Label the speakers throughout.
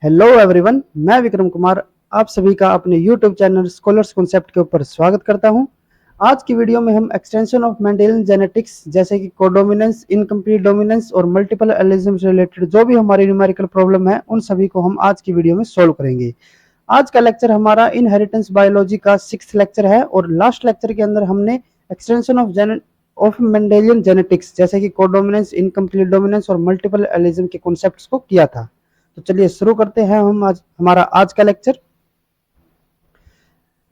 Speaker 1: Hello everyone, मैं विक्रम कुमार आप सभी का अपने यूट्यूब चैनल स्कॉलर्स कॉन्सेप्ट के ऊपर स्वागत करता हूं। आज की वीडियो में हम एक्सटेंशन ऑफ मेंडेलियन जेनेटिक्स जैसे कि कोडोमिनेंस, इनकम्प्लीट डोमिनेंस और मल्टीपल एलिज्म से रिलेटेड जो भी हमारी न्यूमेरिकल प्रॉब्लम है उन सभी को हम आज की वीडियो में सोल्व करेंगे। आज का लेक्चर हमारा इनहेरिटेंस बायोलॉजी का 6th लेक्चर है और लास्ट लेक्चर के अंदर हमने एक्सटेंशन ऑफ मेंडेलियन जेनेटिक्स जैसे कि कोडोमिनेंस, इनकम्प्लीट डोमिनेंस और मल्टीपल एलिज्म के कॉन्सेप्ट्स को किया था। तो चलिए शुरू करते हैं हम आज हमारा आज का लेक्चर।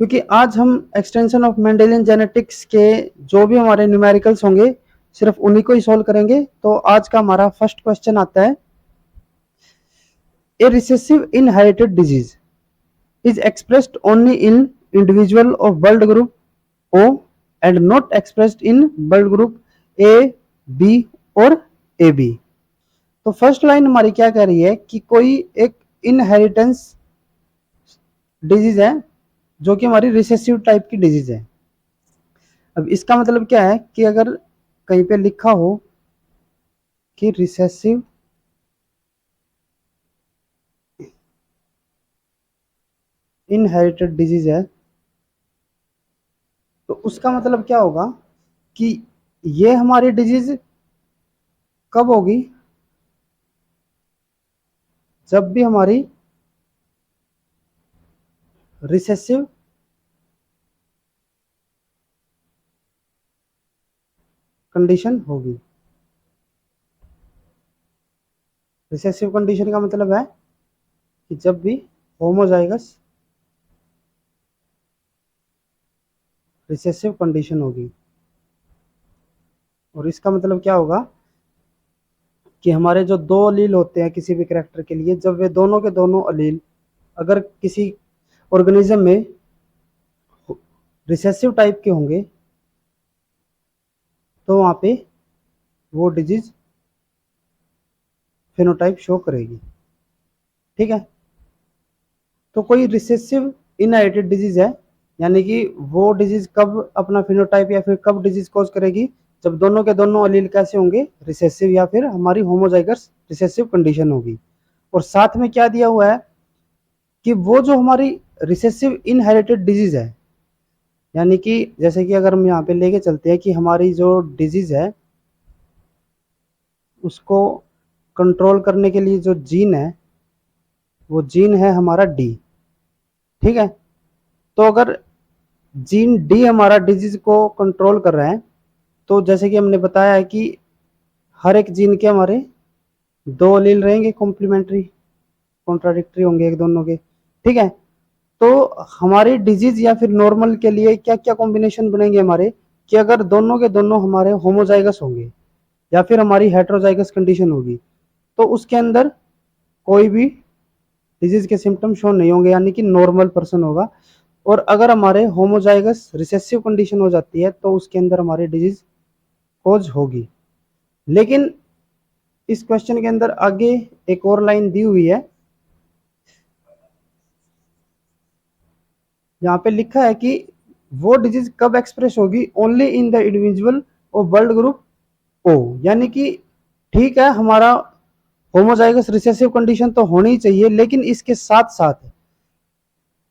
Speaker 1: क्योंकि आज हम एक्सटेंशन ऑफ मेंडेलियन जेनेटिक्स के जो भी हमारे न्यूमेरिकल्स होंगे सिर्फ उन्हीं को ही सोल्व करेंगे। तो आज का हमारा फर्स्ट क्वेश्चन आता है, a recessive inherited disease is expressed only in individual of blood group O and not expressed in blood group A, B और ए बी। तो फर्स्ट लाइन हमारी क्या कह रही है कि कोई एक इनहेरिटेंस डिजीज है जो कि हमारी रिसेसिव टाइप की डिजीज है। अब इसका मतलब क्या है कि अगर कहीं पे लिखा हो कि रिसेसिव इनहेरिटेड डिजीज है तो उसका मतलब क्या होगा कि ये हमारी डिजीज कब होगी, जब भी हमारी रिसेसिव कंडीशन होगी। रिसेसिव कंडीशन का मतलब है कि जब भी होमोजाइगस रिसेसिव कंडीशन होगी। और इसका मतलब क्या होगा कि हमारे जो दो अलील होते हैं किसी भी कैरेक्टर के लिए, जब वे दोनों के दोनों अलील अगर किसी ऑर्गेनिज्म में रिसेसिव टाइप के होंगे तो वहाँ पे वो डिजीज फेनोटाइप शो करेगी। ठीक है, तो कोई रिसेसिव इनहेरिटेड डिजीज है यानी कि वो डिजीज कब अपना फिनोटाइप या फिर कब डिजीज कॉज करेगी, जब दोनों के दोनों अलील कैसे होंगे, रिसेसिव या फिर हमारी होमोजाइगस रिसेसिव कंडीशन होगी। और साथ में क्या दिया हुआ है कि वो जो हमारी रिसेसिव इनहेरिटेड डिजीज है यानी कि जैसे कि अगर हम यहाँ पे लेके चलते हैं कि हमारी जो डिजीज है उसको कंट्रोल करने के लिए जो जीन है वो जीन है हमारा डी। ठीक है, तो अगर जीन डी हमारा डिजीज को कंट्रोल कर रहा है तो जैसे कि हमने बताया है कि हर एक जीन के हमारे दो अलील रहेंगे, कॉम्प्लीमेंट्री कॉन्ट्राडिक्टरी होंगे एक दोनों के। ठीक है, तो हमारी डिजीज या फिर नॉर्मल के लिए क्या क्या कॉम्बिनेशन बनेंगे हमारे कि अगर दोनों के दोनों हमारे होमोजाइगस होंगे या फिर हमारी हेट्रोजाइगस कंडीशन होगी तो उसके अंदर कोई भी डिजीज के सिम्टम शो नहीं होंगे यानी कि नॉर्मल पर्सन होगा। और अगर हमारे होमोजाइगस रिसेसिव कंडीशन हो जाती है तो उसके अंदर हमारी डिजीज कोज होगी। लेकिन इस क्वेश्चन के अंदर आगे एक और लाइन दी हुई है, यहाँ पे लिखा है कि वो डिजीज कब एक्सप्रेस होगी, only in the individual of blood group O. यानी कि ठीक है हमारा होमोजाइगस रिसेसिव कंडीशन तो होनी ही चाहिए लेकिन इसके साथ साथ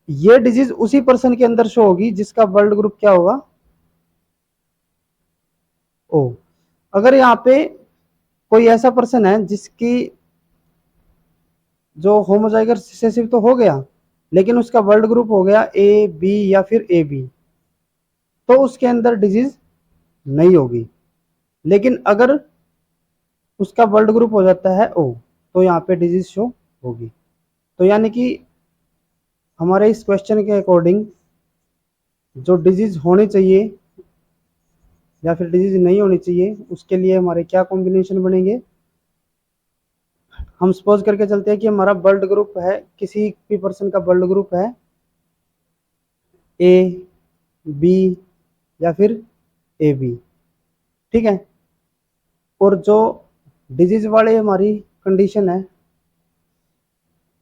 Speaker 1: ये डिजीज उसी पर्सन के अंदर शो होगी जिसका ब्लड ग्रुप क्या होगा, ओ। अगर यहाँ पे कोई ऐसा पर्सन है जिसकी जो होमोजाइगस रिसेसिव तो हो गया लेकिन उसका ब्लड ग्रुप हो गया ए बी या फिर ए बी तो उसके अंदर डिजीज नहीं होगी। लेकिन अगर उसका ब्लड ग्रुप हो जाता है ओ तो यहाँ पे डिजीज शो होगी। तो यानी कि हमारे इस क्वेश्चन के अकॉर्डिंग जो डिजीज होनी चाहिए या फिर डिजीज नहीं होनी चाहिए उसके लिए हमारे क्या कॉम्बिनेशन बनेंगे। हम सपोज करके चलते हैं कि हमारा ब्लड ग्रुप है, किसी भी पर्सन का ब्लड ग्रुप है ए बी या फिर ए बी। ठीक है, और जो डिजीज वाले हमारी कंडीशन है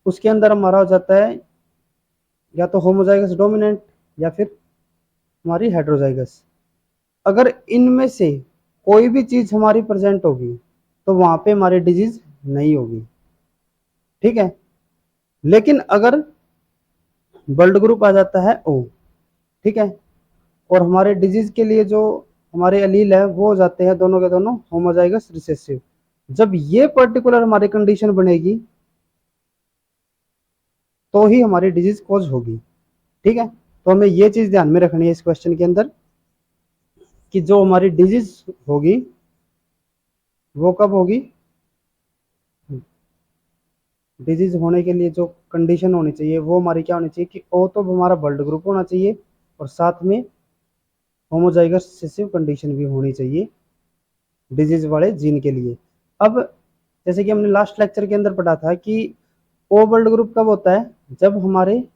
Speaker 1: उसके अंदर हमारा हो जाता है या तो होमोजाइगस डोमिनेंट या फिर हमारी हेट्रोजाइगस। अगर इनमें से कोई भी चीज हमारी प्रेजेंट होगी तो वहां पे हमारी डिजीज नहीं होगी। ठीक है, लेकिन अगर ब्लड ग्रुप आ जाता है ओ, ठीक है, और हमारे डिजीज के लिए जो हमारे अलील है वो हो जाते हैं दोनों के दोनों होमोजाइगस रिसेसिव। जब ये पर्टिकुलर हमारी कंडीशन बनेगी तो ही हमारी डिजीज कॉज होगी। ठीक है, तो हमें ये चीज ध्यान में रखनी है इस क्वेश्चन के अंदर कि जो हमारी डिजीज होगी वो कब होगी, डिजीज होने के लिए जो कंडीशन होनी चाहिए वो हमारी क्या होनी चाहिए कि ओ तो हमारा ब्लड ग्रुप होना चाहिए और साथ में होमोजाइगस रिसेसिव कंडीशन भी होनी चाहिए डिजीज वाले जीन के लिए। अब जैसे कि हमने लास्ट लेक्चर के अंदर पढ़ा था कि ओ ब्लड ग्रुप कब होता है, जब हमारे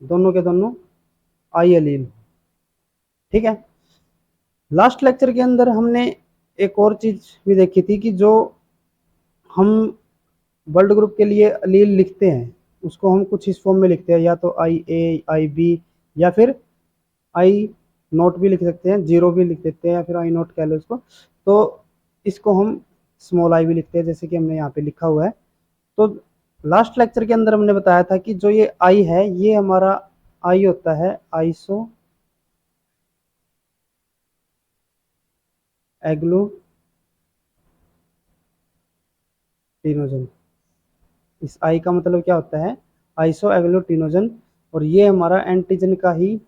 Speaker 1: दोनों के दोनों आई एलील। ठीक है, लास्ट लेक्चर के अंदर हमने एक और चीज भी देखी थी कि जो हम ब्लड ग्रुप के लिए अलील लिखते हैं उसको हम कुछ इस फॉर्म में लिखते हैं, या तो आई ए आई बी या फिर आई नोट भी लिख सकते हैं, जीरो भी लिख देते हैं या फिर आई नोट कह लो इसको। तो इसको हम स्मॉल आई भी लिखते हैं जैसे कि हमने यहाँ पे लिखा हुआ है। तो लास्ट लेक्चर के अंदर हमने बताया था कि जो ये आई है ये हमारा आई होता है आइसो एग्लूटिनोजन। इस आई का मतलब क्या होता है, आइसो एग्लूटिनोजन, और ये हमारा एंटीजन का ही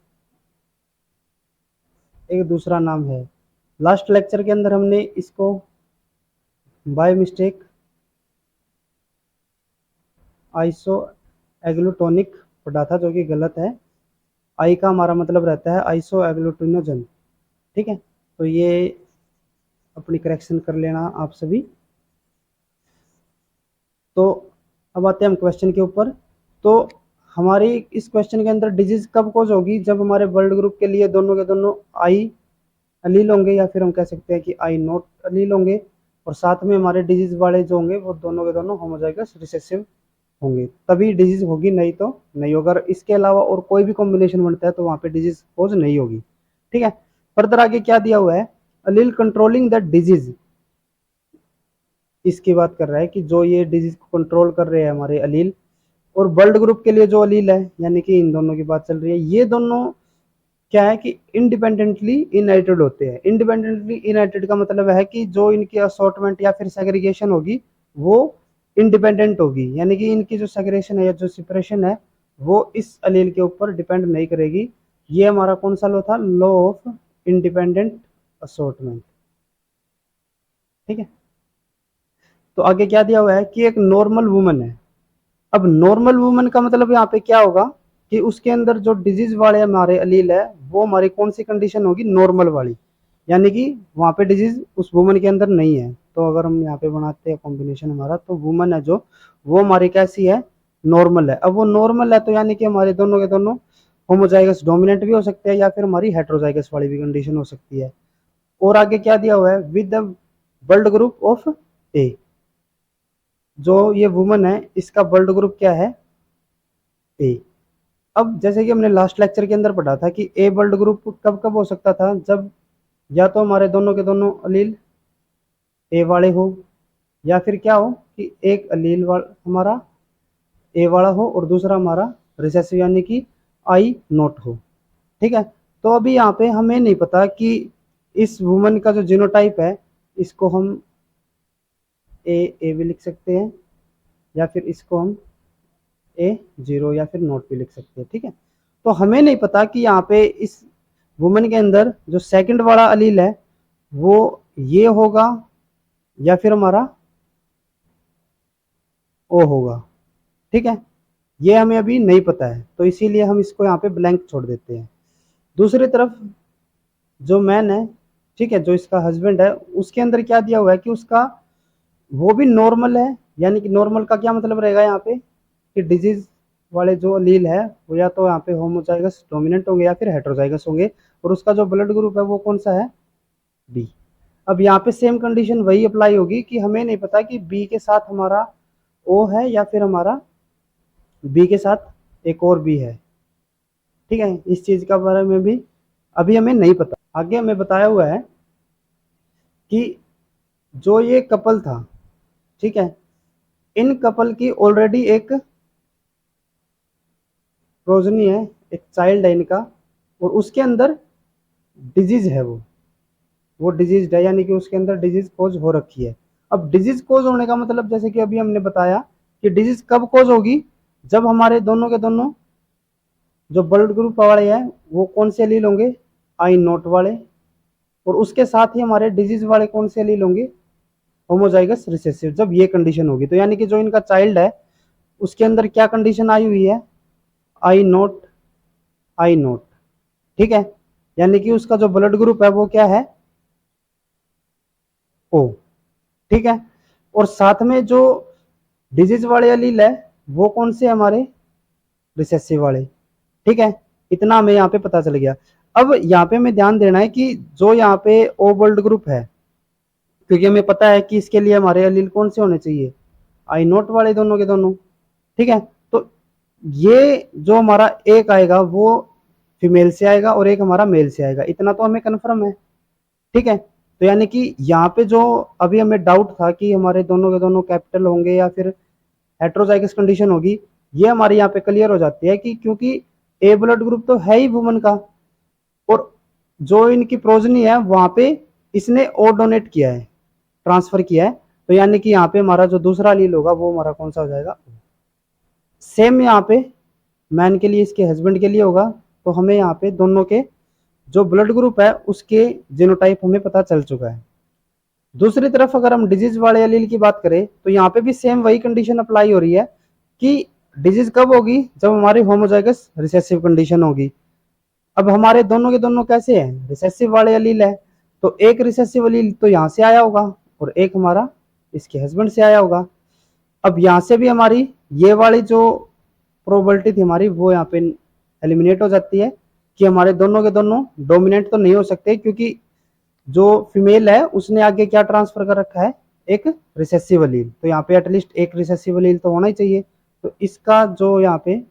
Speaker 1: एक दूसरा नाम है। लास्ट लेक्चर के अंदर हमने इसको बाय मिस्टेक आइसो एग्लूटोनिक पढ़ा था जो कि गलत है। आई का हमारा मतलब रहता है आइसो एग्लूटिनोजन। ठीक है, तो ये अपनी करेक्शन कर लेना आप सभी। तो अब आते हैं हम क्वेश्चन के ऊपर। तो हमारी इस क्वेश्चन के अंदर डिजीज कब कॉज होगी, जब हमारे ब्लड ग्रुप के लिए दोनों के दोनों आई अलील होंगे या फिर हम कह सकते हैं कि आई नॉट अलील होंगे, और साथ में हमारे डिजीज वाले जो होंगे वो दोनों के दोनों होमोजाइगस रिसेसिव होंगे, तभी डिजीज होगी, नहीं तो नहीं होगा। अगर इसके अलावा और कोई भी कॉम्बिनेशन बनता है तो वहां पे डिजीज कॉज नहीं होगी। ठीक है, फर्दर आगे क्या दिया हुआ है, अलील कंट्रोलिंग द डिजीज, इसकी बात कर रहा है कि जो ये डिजीज को कंट्रोल कर रहे हैं हमारे अलील, और ब्लड ग्रुप के लिए जो अलील है यानी कि इन दोनों की बात चल रही है, ये दोनों क्या है कि इंडिपेंडेंटली इनहेरिटेड होते हैं। इंडिपेंडेंटली इनहेरिटेड का मतलब है कि जो इनकी असॉर्टमेंट या फिर सेग्रीगेशन होगी वो इंडिपेंडेंट होगी, यानी कि इनकी जो सेग्रेगेशन है या जो सेपरेशन है वो इस अलील के ऊपर डिपेंड नहीं करेगी। ये हमारा कौन सा लॉ था, लॉ ऑफ इंडिपेंडेंट असॉर्टमेंट। ठीक है, तो आगे क्या दिया हुआ है कि एक नॉर्मल वुमन है। अब नॉर्मल वुमन का मतलब यहाँ पे क्या होगा कि उसके अंदर जो डिजीज वाले हमारे अलील है वो हमारी कौन सी कंडीशन होगी, नॉर्मल वाली, यानी कि वहां पे डिजीज उस वुमन के अंदर नहीं है। तो अगर हम यहाँ पे बनाते हैं कॉम्बिनेशन हमारा, तो वुमन है जो वो हमारी कैसी है, नॉर्मल है। अब वो नॉर्मल है तो यानी कि हमारे दोनों के दोनों होमोजाइगस डोमिनेंट भी हो सकते हैं या फिर हमारी हेट्रोजाइगस वाली भी कंडीशन हो सकती है। और आगे क्या दिया हुआ है, with the blood group of A, जो ये वुमन है इसका ब्लड ग्रुप क्या है, ए। अब जैसे कि हमने लास्ट लेक्चर के अंदर पढ़ा था कि ए ब्लड ग्रुप कब कब हो सकता था, जब या तो हमारे दोनों के दोनों अलील ए वाले हो, या फिर क्या हो कि एक अलील वाला हमारा ए वाला हो और दूसरा हमारा रिसेसिव यानी कि आई नोट हो। ठीक है, तो अभी यहाँ पे हमें नहीं पता कि इस वुमन का जो जीनोटाइप है इसको हम ए ए भी लिख सकते हैं या फिर इसको हम ए जीरो या फिर नोट भी लिख सकते हैं। ठीक है, तो हमें नहीं पता कि यहाँ पे इस वुमन के अंदर जो सेकंड वाला अलील है वो ये होगा या फिर हमारा ओ होगा। ठीक है, ये हमें अभी नहीं पता है तो इसीलिए हम इसको यहाँ पे ब्लैंक छोड़ देते हैं। दूसरी तरफ जो मैन है, ठीक है, जो इसका हस्बैंड है, उसके अंदर क्या दिया हुआ है कि उसका वो भी नॉर्मल है, यानी कि नॉर्मल का क्या मतलब रहेगा यहाँ पे कि डिजीज वाले जो अलील है वो या तो यहाँ पे होमोजाइगस डोमिनेंट होंगे या फिर हेट्रोजाइगस होंगे, और उसका जो ब्लड ग्रुप है वो कौन सा है, बी। अब यहाँ पे सेम कंडीशन वही अप्लाई होगी कि हमें नहीं पता कि बी के साथ हमारा ओ है या फिर हमारा बी के साथ एक और बी है। ठीक है, इस चीज का बारे में भी अभी हमें नहीं पता। आगे हमें बताया हुआ है कि जो ये कपल था, ठीक है, इन कपल की ऑलरेडी एक प्रोजनी है, एक चाइल्ड है इनका, और उसके अंदर डिजीज है, वो डिजीज है, यानी कि उसके अंदर डिजीज कोज हो रखी है। अब डिजीज कोज होने का मतलब जैसे कि अभी हमने बताया कि डिजीज कब कोज होगी, जब हमारे दोनों के दोनों जो ब्लड ग्रुप वाले हैं वो कौन से एलील होंगे, आई नॉट वाले, और उसके साथ ही हमारे डिजीज वाले कौन से एलील होंगे, होमोजाइगस रिसेसिव। जब ये कंडीशन होगी तो यानी कि जो इनका चाइल्ड है उसके अंदर क्या कंडीशन आई हुई है, आई नॉट, आई नॉट, ठीक है, यानी कि उसका जो ब्लड ग्रुप है वो क्या है, ओ, ठीक है। और साथ में जो डिजीज वाले एलील है वो कौन से हमारे, रिसेसिव वाले, ठीक है। इतना हमें यहाँ पे पता चल गया। अब यहाँ पे हमें ध्यान देना है कि जो यहाँ पे ओ ब्लड ग्रुप है, क्योंकि हमें पता है कि इसके लिए हमारे एलील कौन से होने चाहिए, आई नोट वाले दोनों के दोनों, ठीक है। तो ये जो हमारा एक आएगा वो फीमेल से आएगा और एक हमारा मेल से आएगा, इतना तो हमें कन्फर्म है, ठीक है। तो यानी कि यहाँ पे जो अभी हमें डाउट था कि हमारे दोनों के दोनों कैपिटल होंगे या फिर हेट्रोजाइगस कंडीशन होगी, ये हमारे यहाँ पे क्लियर हो जाती है कि क्योंकि ए ब्लड ग्रुप तो है ही वुमन का, और जो इनकी प्रोजनी है वहां पे इसने ओ डोनेट किया है, ट्रांसफर किया है, तो यानी कि यहाँ पे हमारा जो दूसरा लील होगा वो हमारा कौन सा हो जाएगा। सेम यहाँ पे मैन के लिए इसके हस्बैंड के लिए होगा, तो हमें यहाँ पे दोनों के जो ब्लड ग्रुप है उसके जीनोटाइप हमें पता चल चुका है। दूसरी तरफ अगर हम डिजीज वाले एलील की बात करें तो यहाँ पे भी सेम वही कंडीशन अप्लाई हो रही है कि डिजीज कब होगी, जब हमारी होमोजाइगस रिसेसिव कंडीशन होगी। अब हमारे दोनों के दोनों कैसे हैं, रिसेसिव वाले एलील है, तो एक रिसेसिव एलील तो यहाँ से आया होगा और एक हमारा इसके हस्बैंड से आया होगा। अब यहाँ से भी हमारी ये वाली जो प्रोबेबिलिटी थी हमारी वो यहाँ पे एलिमिनेट हो जाती है कि हमारे दोनों के दोनों डोमिनेंट तो नहीं हो सकते, क्योंकि जो फीमेल है उसने आगे क्या ट्रांसफर कर रखा है, एक रिसेसिव एलील, तो यहाँ पे एटलीस्ट एक रिसेसिव एलील तो होना ही चाहिए। तो इसका जो यहाँ पे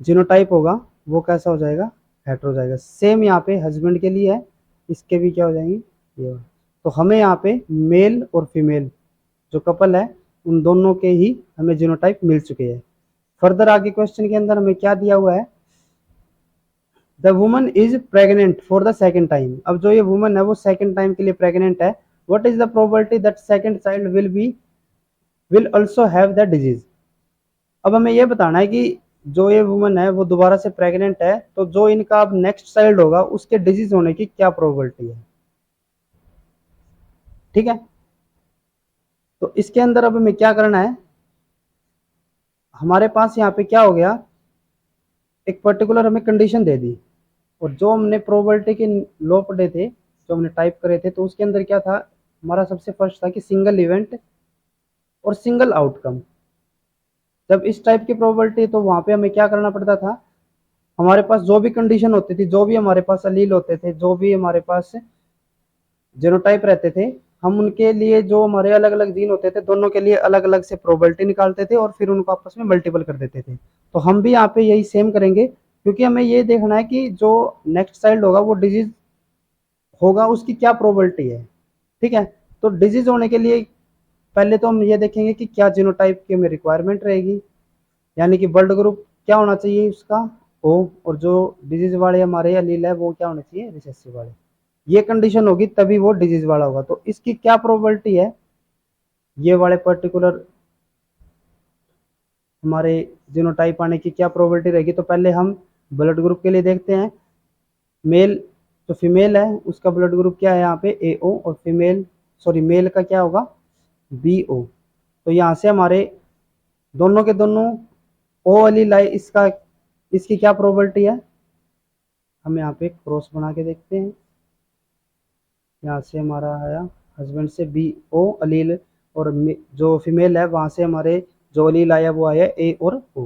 Speaker 1: जीनोटाइप होगा वो कैसा हो जाएगा, हेट्रोजाइगस। सेम यहाँ पे हस्बैंड के लिए है, इसके भी क्या हो जाएंगे ये। तो हमें यहाँ पे मेल और फीमेल जो कपल है उन दोनों के ही हमें जीनोटाइप मिल चुके हैं। फर्दर आगे क्वेश्चन के अंदर हमें क्या दिया हुआ है, the woman is pregnant for the second time. अब जो ये वुमन है वो सेकेंड टाइम के लिए प्रेग्नेंट है, what is the probability that second child will also have the disease. अब हमें ये बताना है कि जो ये वुमन है वो दोबारा से प्रेग्नेंट है, तो जो इनका अब नेक्स्ट चाइल्ड होगा उसके डिजीज होने की क्या प्रोबेबिलिटी है, ठीक है। तो इसके अंदर अब हमें क्या करना है, हमारे पास यहाँ पे क्या हो गया, एक पर्टिकुलर हमें कंडीशन दे दी, और जो हमने प्रोबेबिलिटी के लॉ पढ़े थे, जो हमने टाइप करे थे, तो उसके अंदर क्या था, हमारा सबसे फर्स्ट था कि सिंगल इवेंट और सिंगल आउटकम। जब इस टाइप की प्रोबेबिलिटी तो वहां पे हमें क्या करना पड़ता था, हमारे पास जो भी कंडीशन होती थी, जो भी हमारे पास अलील होते थे, जो भी हमारे पास जीनोटाइप रहते थे, हम उनके लिए जो हमारे अलग अलग जीन होते थे दोनों के लिए अलग अलग से प्रोबेबिलिटी निकालते थे और फिर उनको आपस में मल्टीपल कर देते थे। तो हम भी यहाँ पे यही सेम करेंगे, क्योंकि हमें ये देखना है कि जो नेक्स्ट चाइल्ड होगा वो डिजीज होगा उसकी क्या प्रोबेबिलिटी है, ठीक है। तो डिजीज होने के लिए पहले तो हम ये देखेंगे कि क्या जीनोटाइप की हमें रिक्वायरमेंट रहेगी, यानी कि ब्लड ग्रुप क्या होना चाहिए उसका, ओ, और जो डिजीज वाले हमारे एलील है वो क्या होने चाहिए, रिसेसिव वाले। ये कंडीशन होगी तभी वो डिजीज वाला होगा। तो इसकी क्या प्रोबेबिलिटी है, ये वाले पर्टिकुलर हमारे जीनोटाइप आने की क्या प्रोबेबिलिटी रहेगी, तो पहले हम ब्लड ग्रुप के लिए देखते हैं। मेल जो फीमेल है उसका ब्लड ग्रुप क्या है यहाँ पे, ए ओ, और फीमेल सॉरी मेल का क्या होगा, बी ओ। तो यहाँ से हमारे दोनों के दोनों ओ वाली लाई, इसका इसकी क्या प्रोबेबिलिटी है, हम यहाँ पे क्रॉस बना के देखते हैं। यहाँ से हमारा आया हस्बैंड से बी ओ अलील, और जो फीमेल है वहाँ से हमारे जो अलील आया वो आया ए और ओ।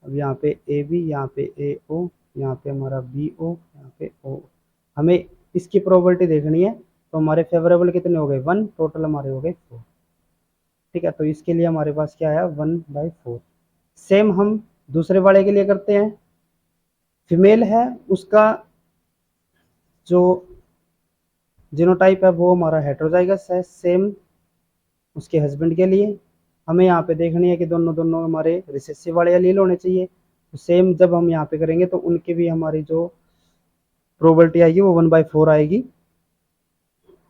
Speaker 1: अब यहाँ पे ए बी, यहाँ पे ए ओ, यहाँ पे हमारा बी ओ, यहाँ पे ओ। हमें इसकी प्रोबेबिलिटी देखनी है, तो हमारे फेवरेबल कितने हो गए, 1, टोटल हमारे हो गए 4, ठीक है। तो इसके लिए हमारे पास क्या है, 1/4। सेम हम दूसरे वाले के लिए करते हैं। फीमेल है उसका जो जीनोटाइप है वो हमारा हेट्रोजाइगस है, सेम उसके हस्बैंड के लिए। हमें यहाँ पे देखनी है कि दोनों दोनों हमारे रिसेसिव वाले एलील होने चाहिए। सेम जब हम यहाँ पे करेंगे तो उनकी भी हमारी जो प्रोबेबिलिटी आएगी वो 1/4 आएगी।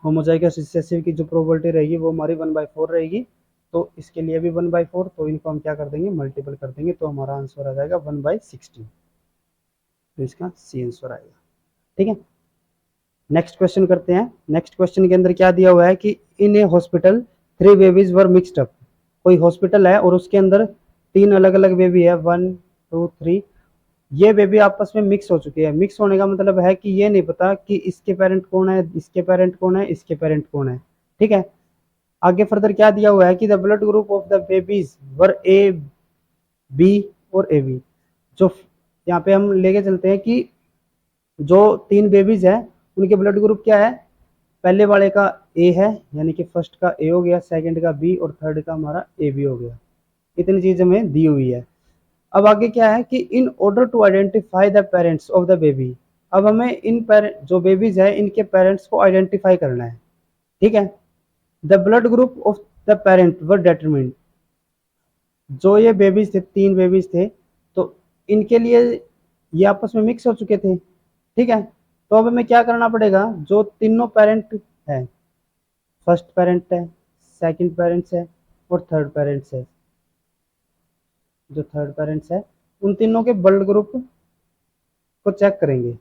Speaker 1: होमोजाइगस रिसेसिव की जो प्रोबेबिलिटी रहेगी वो हमारी 1/4 रहेगी। तो इसके लिए भी 1/4, तो इनको हम क्या कर देंगे, मल्टीपल कर देंगे, तो हमारा आंसर आ जाएगा 1/16। तो इसका सी आंसर आएगा। ठीक है, नेक्स्ट क्वेश्चन करते हैं। नेक्स्ट क्वेश्चन के अंदर क्या दिया हुआ है कि इन ए हॉस्पिटल 3 बेबीज वर मिक्सड अप। कोई हॉस्पिटल है और उसके अंदर 3 अलग अलग बेबी है, 1 2 3। ये बेबी आपस में मिक्स हो चुकी है। मिक्स होने का मतलब है कि ये नहीं पता कि इसके पेरेंट कौन है, इसके पेरेंट कौन है, इसके पेरेंट कौन है। ठीक है, आगे फर्दर क्या दिया हुआ है कि the blood group of the babies were A B और ए बी। जो यहाँ पे हम लेके चलते हैं कि जो 3 बेबीज है उनके ब्लड ग्रुप क्या है, पहले वाले का ए है, यानी कि फर्स्ट का ए हो गया, सेकंड का बी और थर्ड का हमारा ए बी हो गया। इतनी चीज हमें दी हुई है। अब आगे क्या है कि in order to identify the parents of the baby. अब हमें इन पेरेंट जो बेबीज है इनके पेरेंट्स को आइडेंटिफाई करना है। ठीक है, the blood group of the parent were determined. जो ये बेबीज थे, 3 बेबीज थे, तो इनके लिए ये आपस में मिक्स हो चुके थे। ठीक है, तो अब हमें क्या करना पड़ेगा, जो तीनों पेरेंट है, फर्स्ट पेरेंट है, सेकंड पेरेंट्स है और थर्ड पेरेंट्स है, जो थर्ड पेरेंट्स है उन तीनों के ब्लड ग्रुप को चेक करेंगे।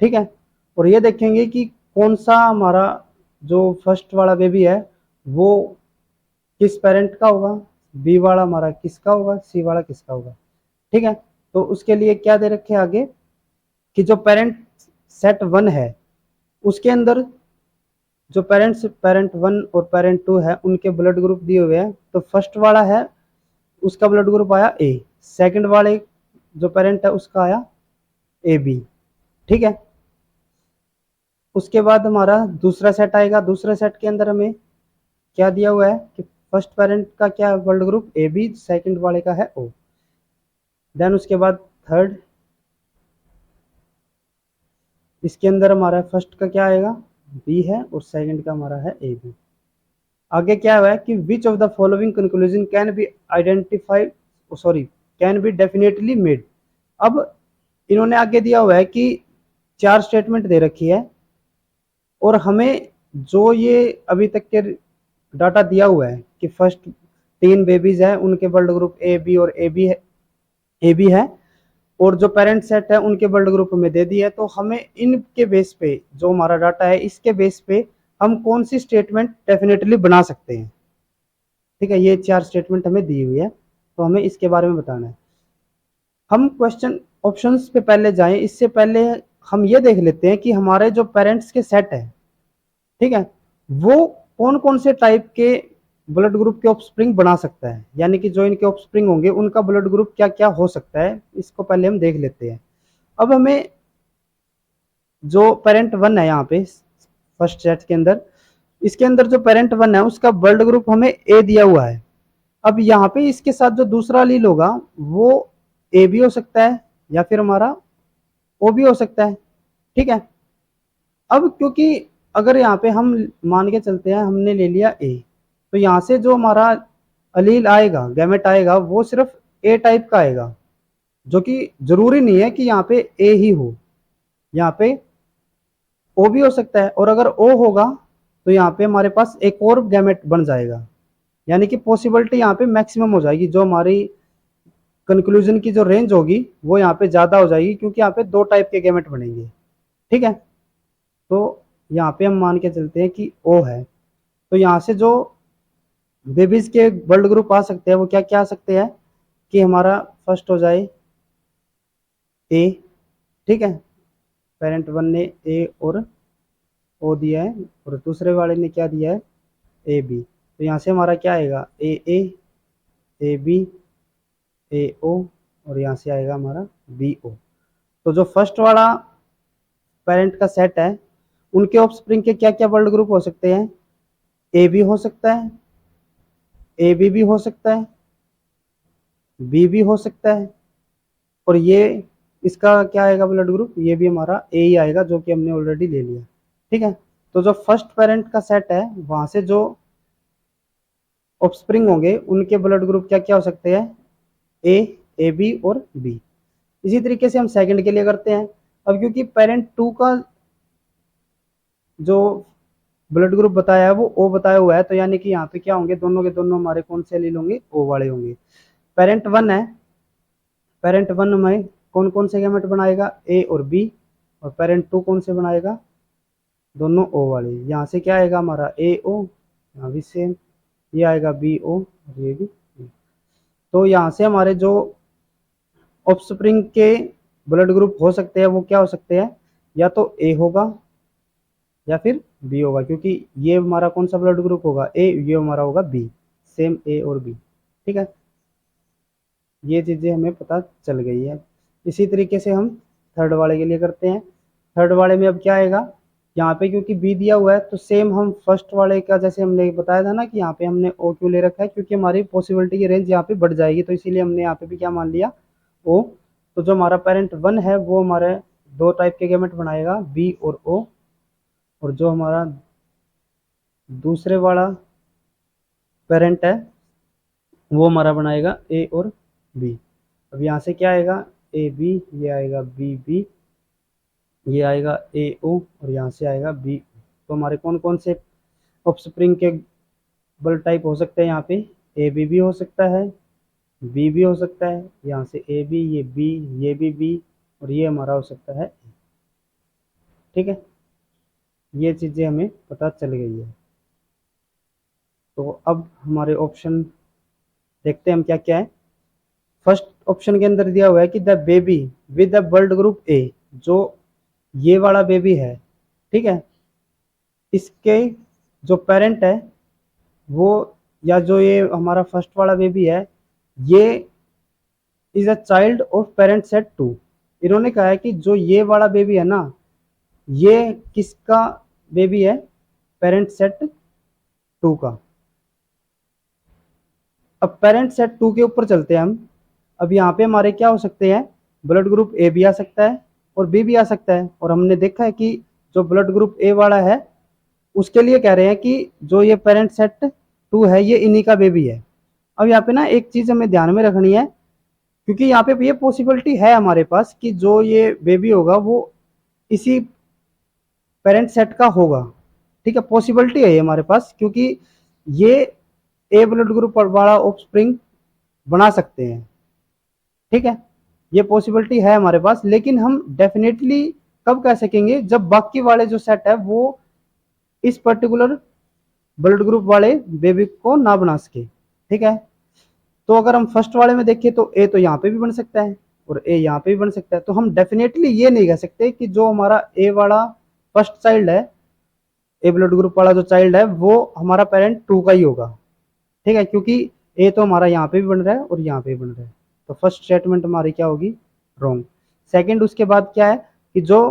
Speaker 1: ठीक है, और ये देखेंगे कि कौन सा हमारा जो फर्स्ट वाला बेबी है वो किस पेरेंट का होगा, बी वाला हमारा किसका होगा, सी वाला किसका होगा। ठीक है, तो उसके लिए क्या दे रखे आगे कि जो पेरेंट सेट 1 है उसके अंदर जो पेरेंट 1 और पेरेंट 2 है उनके ब्लड ग्रुप दिए हुए हैं। तो फर्स्ट वाला है उसका ब्लड ग्रुप आया ए, सेकंड वाले जो पेरेंट है उसका आया ए बी। ठीक है, उसके बाद हमारा दूसरा सेट आएगा। दूसरे सेट के अंदर हमें क्या दिया हुआ है कि फर्स्ट पेरेंट का क्या blood group A B, second वाले का है ओ। देन उसके बाद थर्ड, इसके अंदर हमारा फर्स्ट का क्या आएगा, बी है और सेकंड का हमारा है ए बी। आगे क्या हुआ है कि which of the following conclusion can be identified, sorry can be definitely made. अब इन्होंने आगे दिया हुआ है कि 4 स्टेटमेंट दे रखी है और हमें जो ये अभी तक के डाटा दिया हुआ है कि फर्स्ट 3 बेबीज है उनके ब्लड ग्रुप ए बी और ए बी है, और जो पेरेंट सेट है उनके ब्लड ग्रुप में दे दी है। तो हमें इनके बेस पे जो हमारा डाटा है इसके बेस पे हम कौन सी स्टेटमेंट डेफिनेटली बना सकते हैं। ठीक है, ये 4 स्टेटमेंट हमें दी हुई है, तो हमें इसके बारे में बताना है। हम क्वेश्चन ऑप्शंस पे पहले जाएं, इससे पहले हम ये देख लेते हैं कि हमारे जो पेरेंट्स के सेट है, ठीक है, वो कौन कौन से टाइप के ब्लड ग्रुप के ऑफस्प्रिंग बना सकता है, यानी कि जो इनके ऑफस्प्रिंग होंगे उनका ब्लड ग्रुप क्या क्या हो सकता है, इसको पहले हम देख लेते हैं। अब हमें जो पेरेंट 1 है यहाँ पे फर्स्ट सेट के अंदर, इसके अंदर जो पेरेंट 1 है उसका ब्लड ग्रुप हमें ए दिया हुआ है। अब यहाँ पे इसके साथ जो दूसरा लील होगा वो ए भी हो सकता है या फिर हमारा ओ भी हो सकता है। ठीक है, अब क्योंकि अगर यहाँ पे हम मान के चलते हैं हमने ले लिया ए, तो यहाँ से जो हमारा अलील आएगा, गैमेट आएगा, वो सिर्फ ए टाइप का आएगा, जो कि जरूरी नहीं है कि यहाँ पे ए ही हो, यहाँ पे ओ भी हो सकता है। और अगर ओ होगा तो यहाँ पे हमारे पास एक और गैमेट बन जाएगा, यानी कि पॉसिबिलिटी यहाँ पे मैक्सिमम हो जाएगी। जो हमारी कंक्लूजन की जो रेंज होगी वो यहाँ पे ज्यादा हो जाएगी, क्योंकि यहाँ पे 2 टाइप के गैमेट बनेंगे। ठीक है, तो यहाँ पे हम मान के चलते हैं कि ओ है, तो यहाँ से जो बेबीज के ब्लड ग्रुप आ सकते हैं वो क्या क्या आ सकते हैं कि हमारा फर्स्ट हो जाए ए। ठीक है, पेरेंट 1 ने ए और ओ दिया है और दूसरे वाले ने क्या दिया है, ए बी। तो यहाँ से हमारा क्या आएगा, ए बी ए ओ, और यहाँ से आएगा हमारा बी ओ। तो जो फर्स्ट वाला पेरेंट का सेट है उनके ऑफस्प्रिंग के क्या क्या ब्लड ग्रुप हो सकते हैं, ए बी हो सकता है, ए बी भी हो सकता है, बी भी हो सकता है, और ये इसका क्या आएगा ब्लड ग्रुप, ये भी हमारा ए ही आएगा, जो कि हमने ऑलरेडी ले लिया। ठीक है, तो जो फर्स्ट पेरेंट का सेट है वहां से जो ऑफस्प्रिंग होंगे उनके ब्लड ग्रुप क्या क्या हो सकते हैं, ए बी और बी। इसी तरीके से हम सेकंड के लिए करते हैं। अब क्योंकि पेरेंट 2 का जो ब्लड ग्रुप बताया है वो ओ बताया हुआ है, तो यानी कि यहाँ पे क्या होंगे, दोनों के दोनों हमारे कौन से एलील होंगे, ओ वाले होंगे। पेरेंट 1 है, पेरेंट 1 में कौन कौन से गैमेट बनाएगा, ए और बी, और पेरेंट 2 कौन से बनाएगा, दोनों ओ वाले। यहाँ से क्या आएगा हमारा ए ओ, यहाँ भी सेम, ये आएगा बी ओ और ये भी B। तो यहाँ से हमारे जो ऑफस्प्रिंग के ब्लड ग्रुप हो सकते हैं वो क्या हो सकते हैं, या तो ए होगा या फिर बी होगा, क्योंकि ये हमारा कौन सा ब्लड ग्रुप होगा, ए, ये हमारा होगा बी, सेम ए और बी। ठीक है, ये चीज़ें हमें पता चल गई है। इसी तरीके से हम थर्ड वाले के लिए करते हैं। थर्ड वाले में अब क्या आएगा, यहाँ पे क्योंकि बी दिया हुआ है तो सेम हम फर्स्ट वाले का जैसे हमने बताया था ना कि यहाँ पे हमने ओ क्यों ले रखा है, क्योंकि हमारी पॉसिबिलिटी की रेंज यहाँ पे बढ़ जाएगी, तो इसीलिए हमने यहाँ पे भी क्या मान लिया, ओ। तो जो हमारा पेरेंट 1 है वो हमारे दो टाइप के गैमेट बनाएगा, बी और ओ, और जो हमारा दूसरे वाला पेरेंट है वो हमारा बनाएगा ए और बी। अब यहाँ से क्या आएगा, ए बी, ये आएगा बी बी, ये आएगा ए ओ, और यहाँ से आएगा बी। तो हमारे कौन कौन से ऑफस्प्रिंग के ब्लड टाइप हो सकते हैं, यहाँ पे ए बी भी हो सकता है, बी भी हो सकता है, यहाँ से ए बी, ये बी, ये भी बी, और ये हमारा हो सकता है। ठीक है, ये चीज़ें हमें पता चल गई है। तो अब हमारे ऑप्शन देखते हैं हम क्या क्या है। फर्स्ट ऑप्शन के अंदर दिया हुआ है कि the baby with the blood group ए, जो ये वाला बेबी है, ठीक है, इसके जो पेरेंट है वो, या जो ये हमारा फर्स्ट वाला बेबी है, ये is a child of parent set 2। इन्होंने कहा है कि जो ये वाला बेबी है ना, ये किसका बेबी है, पेरेंट सेट 2 का। अब पेरेंट सेट 2 के ऊपर चलते हैं हम। अब यहाँ पे हमारे क्या हो सकते हैं, ब्लड ग्रुप ए भी आ सकता है और बी भी आ सकता है, और हमने देखा है कि जो ब्लड ग्रुप ए वाला है उसके लिए कह रहे हैं कि जो ये पेरेंट सेट 2 है ये इन्हीं का बेबी है। अब यहाँ पे ना एक चीज हमें ध्यान में रखनी है, क्योंकि यहाँ पे ये पॉसिबिलिटी है हमारे पास कि जो ये बेबी होगा वो इसी पेरेंट सेट का होगा। ठीक है, पॉसिबिलिटी है ये हमारे पास, क्योंकि ये ए ब्लड ग्रुप वाला ऑफस्प्रिंग बना सकते हैं। ठीक है, ये पॉसिबिलिटी है हमारे पास, लेकिन हम डेफिनेटली कब कह सकेंगे, जब बाकी वाले जो सेट है वो इस पर्टिकुलर ब्लड ग्रुप वाले बेबी को ना बना सके। ठीक है, तो अगर हम फर्स्ट वाले में देखें तो ए तो यहाँ पे भी बन सकता है और ए यहाँ पे भी बन सकता है, तो हम डेफिनेटली ये नहीं कह सकते कि जो हमारा ए वाला फर्स्ट चाइल्ड है, ए ब्लड ग्रुप वाला जो चाइल्ड है वो हमारा पेरेंट 2 का ही होगा। ठीक है, क्योंकि ए तो हमारा यहाँ पे भी बन रहा है और यहाँ पे भी बन रहा है, तो फर्स्ट स्टेटमेंट हमारी क्या होगी, रॉन्ग। सेकंड, उसके बाद क्या है कि जो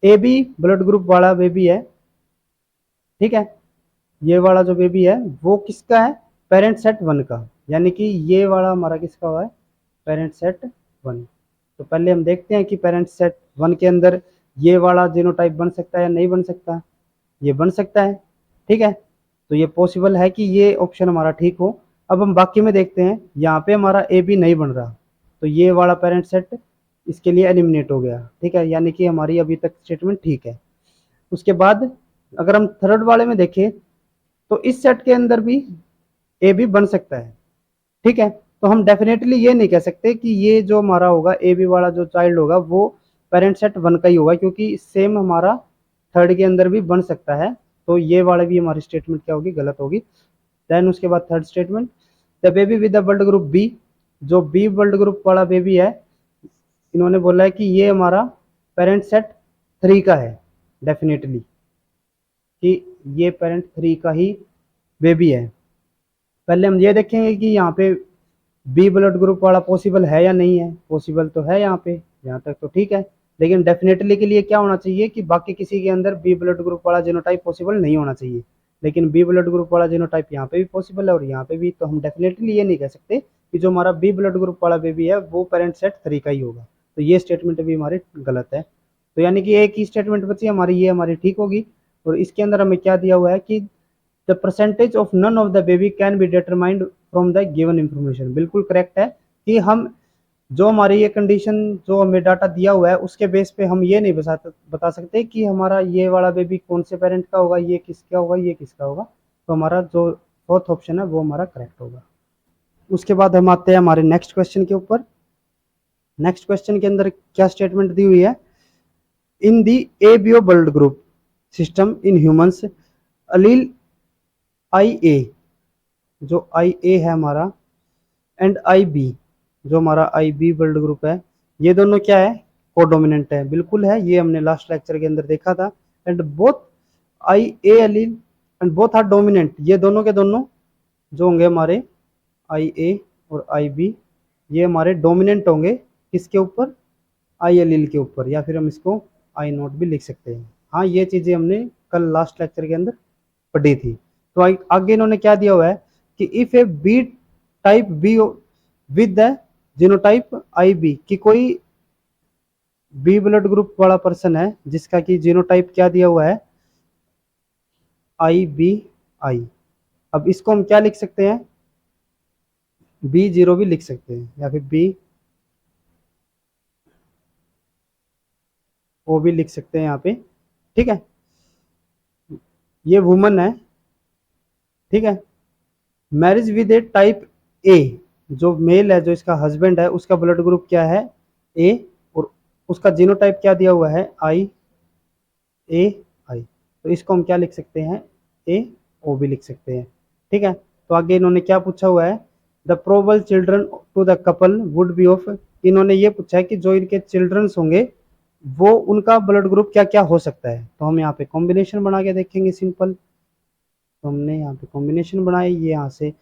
Speaker 1: ए बी ब्लड ग्रुप वाला बेबी है, ठीक है, ये वाला जो बेबी है वो किसका है, पेरेंट सेट 1 का, यानी कि ये वाला हमारा किसका हुआ है, पेरेंट सेट 1। तो पहले हम देखते हैं कि पेरेंट सेट 1 के अंदर ये वाला जीनोटाइप बन सकता है या नहीं बन सकता। ये बन सकता है। ठीक है, तो ये पॉसिबल है कि ये ऑप्शन हमारा ठीक हो। अब हम बाकी में देखते हैं, यहाँ पे हमारा ए बी नहीं बन रहा, तो ये वाला पेरेंट सेट इसके लिए एलिमिनेट हो गया। ठीक है, यानी कि हमारी अभी तक स्टेटमेंट ठीक है। उसके बाद अगर हम थर्ड वाले में देखें तो इस सेट के अंदर भी ए बी बन सकता है। ठीक है, तो हम डेफिनेटली ये नहीं कह सकते कि ये जो हमारा होगा ए बी वाला जो चाइल्ड होगा वो पेरेंट सेट 1 का ही होगा, क्योंकि सेम हमारा थर्ड के अंदर भी बन सकता है। तो ये वाला भी हमारी स्टेटमेंट क्या होगी, गलत होगी। देन उसके बाद third statement, the baby with the blood group B, जो बी ब्लड ग्रुप वाला बेबी है, इन्होंने बोला है कि ये हमारा पेरेंट सेट 3 का है, डेफिनेटली कि ये पेरेंट 3 का ही बेबी है। पहले हम ये देखेंगे कि यहाँ पे बी ब्लड ग्रुप वाला पॉसिबल है या नहीं है। पॉसिबल तो है यहाँ पे, यहाँ तक तो ठीक है, लेकिन डेफिनेटली के लिए क्या होना चाहिए कि बाकी किसी के अंदर बी ब्लड ग्रुप वाला जीनोटाइप पॉसिबल नहीं होना चाहिए। लेकिन बी ब्लड ग्रुप वाला जीनोटाइप यहाँ पे भी पॉसिबल है और यहाँ पे भी, तो हम डेफिनेटली ये नहीं कह सकते कि जो हमारा बी ब्लड ग्रुप वाला बेबी है वो पेरेंट सेट 3 का ही होगा। तो ये स्टेटमेंट भी हमारी गलत है। तो यानी कि एक ही स्टेटमेंट बची हमारी, ये हमारी ठीक होगी। और इसके अंदर हमें क्या दिया हुआ है कि the percentage of none of the baby can be determined from the given information. बिल्कुल करेक्ट है कि हम जो हमारी ये कंडीशन जो हमें डाटा दिया हुआ है उसके बेस पे हम ये नहीं बता सकते कि हमारा ये वाला बेबी कौन से पेरेंट का होगा, ये किसका होगा, ये किसका होगा। तो हमारा जो फोर्थ ऑप्शन है वो हमारा करेक्ट होगा। उसके बाद हम आते हैं हमारे नेक्स्ट क्वेश्चन के ऊपर। नेक्स्ट क्वेश्चन के अंदर क्या स्टेटमेंट दी हुई है? In the ABO blood group system in humans allele I A, जो आई ए है हमारा, एंड आई बी, जो हमारा आई बी ब्लड ग्रुप है, ये दोनों क्या है? कोडोमिनेंट है। बिल्कुल है, ये हमने लास्ट लेक्चर के अंदर देखा था। And both I A allele and both are dominant, ये दोनों के दोनों जो होंगे हमारे आई ए और आई बी, ये हमारे डोमिनेंट होंगे किसके ऊपर? आई एलील के ऊपर, या फिर हम इसको आई नोट भी लिख सकते हैं। हाँ, ये चीज़ें हमने कल लास्ट लेक्चर के अंदर पढ़ी थी। तो आगे इन्होंने क्या दिया हुआ है कि if a B type B with the genotype I B, कि कोई बी ब्लड ग्रुप वाला पर्सन है जिसका कि जीनोटाइप क्या दिया हुआ है? I B I. अब इसको हम क्या लिख सकते हैं? बी जीरो भी लिख सकते हैं, या फिर बी ओ भी लिख सकते हैं यहाँ पे। ठीक है, ये वुमन है। ठीक है, marriage with A type A, जो मेल है, जो इसका हस्बैंड है, उसका ब्लड ग्रुप क्या है? ए, और उसका जीनोटाइप क्या दिया हुआ है? आई ए आई। तो इसको हम क्या लिख सकते हैं? ए ओ भी लिख सकते हैं। ठीक है, तो आगे इन्होंने क्या पूछा हुआ है? The probable children to the couple would be of, इन्होंने ये पूछा है कि जो इनके चिल्ड्रंस होंगे वो उनका ब्लड ग्रुप क्या क्या हो सकता है। तो हम यहाँ पे कॉम्बिनेशन बना के देखेंगे सिंपल। तो हमने यहाँ पे कॉम्बिनेशन बनाई, ये यहाँ से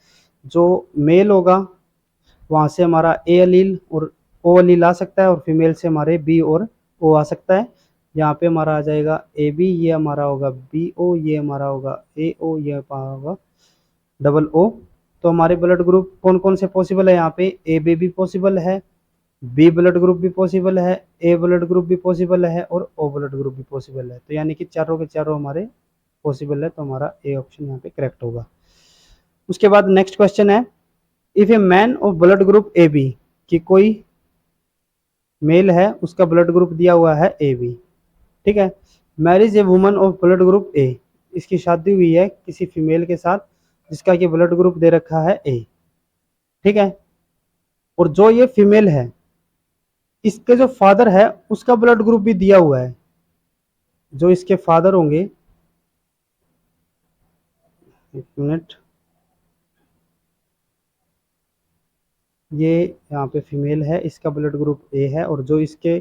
Speaker 1: जो मेल होगा वहाँ से हमारा ए अलील और ओ अलील आ सकता है, और फीमेल से हमारे बी और ओ आ सकता है। यहाँ पे हमारा आ जाएगा ए बी, ये हमारा होगा बी ओ, ये हमारा होगा ए ओ, ये होगा डबल ओ। तो हमारे ब्लड ग्रुप कौन कौन से पॉसिबल है? यहाँ पे ए बी भी पॉसिबल है, बी ब्लड ग्रुप भी पॉसिबल है, ए ब्लड ग्रुप भी पॉसिबल है, और ओ ब्लड ग्रुप भी पॉसिबल है। तो यानी कि चारों के चारों हमारे पॉसिबल है, तो हमारा ए ऑप्शन यहाँ पे करेक्ट होगा। उसके बाद नेक्स्ट क्वेश्चन है, if a man of blood group A B, कि कोई मेल है उसका ब्लड ग्रुप दिया हुआ है ए बी। ठीक है, marriage a woman of blood group A, इसकी शादी हुई है किसी फीमेल के साथ जिसका कि ब्लड ग्रुप दे रखा है ए। ठीक है, और जो ये फीमेल है इसके जो फादर है उसका ब्लड ग्रुप भी दिया हुआ है। जो इसके फादर होंगे, एक मिनट, ये यहाँ पे फीमेल है, इसका ब्लड ग्रुप ए है, और जो इसके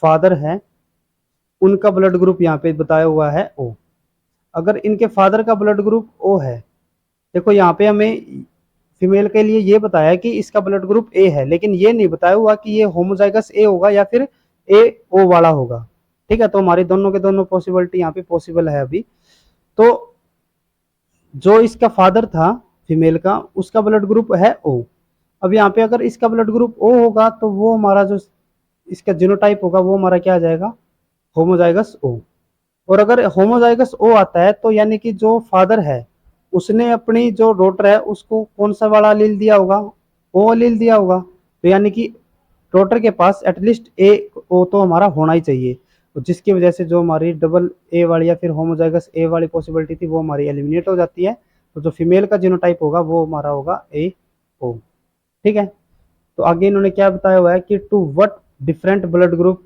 Speaker 1: फादर है उनका ब्लड ग्रुप यहाँ पे बताया हुआ है ओ। अगर इनके फादर का ब्लड ग्रुप ओ है, देखो यहाँ पे हमें फीमेल के लिए ये बताया कि इसका ब्लड ग्रुप ए है, लेकिन ये नहीं बताया हुआ कि ये होमोजाइगस ए होगा या फिर ए ओ वाला होगा। ठीक है, तो हमारे दोनों के दोनों पॉसिबिलिटी यहाँ पे पॉसिबल है अभी। तो जो इसका फादर था फीमेल का, उसका ब्लड ग्रुप है ओ। अब यहाँ पे अगर इसका ब्लड ग्रुप ओ होगा तो वो हमारा जो इसका जीनोटाइप होगा वो हमारा क्या आ जाएगा? होमोजाइगस ओ। और अगर होमोजाइगस ओ आता है तो यानी कि जो फादर है उसने अपनी जो डॉटर है उसको कौन सा वाला अलील दिया होगा? ओ अलील दिया होगा। तो यानी कि डॉटर के पास एटलीस्ट ए ओ तो हमारा होना ही चाहिए, तो जिसकी वजह से जो हमारी डबल ए वाली या फिर होमोजाइगस ए वाली पॉसिबिलिटी थी वो हमारी एलिमिनेट हो जाती है। तो जो फीमेल का जीनोटाइप होगा वो हमारा होगा ए ओ। ठीक है, तो आगे इन्होंने क्या बताया हुआ है कि to what different blood group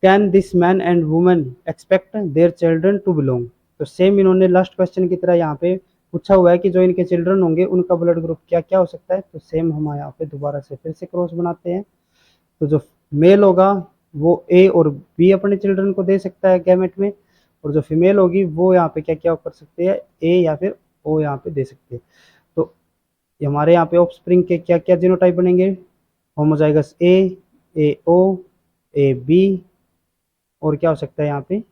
Speaker 1: can this man and women expect their children to belong. तो सेम इन्होंने लास्ट क्वेश्चन की तरह यहाँ पे पूछा हुआ है कि जो इनके चिल्ड्रन होंगे उनका ब्लड ग्रुप क्या क्या हो सकता है। तो सेम हम यहाँ पे दोबारा से फिर से क्रॉस बनाते हैं। तो जो मेल होगा वो ए और बी अपने चिल्ड्रन को दे सकता है गैमेट में, और जो फीमेल होगी वो यहाँ पे क्या क्या कर सकते हैं? ए या फिर ओ यहाँ पे दे सकते हैं। तो हमारे यहाँ पे ऑफस्प्रिंग के क्या क्या जीनोटाइप बनेंगे? होमोजाइगस ए ओ, ए बी, और क्या हो सकता है यहाँ पे?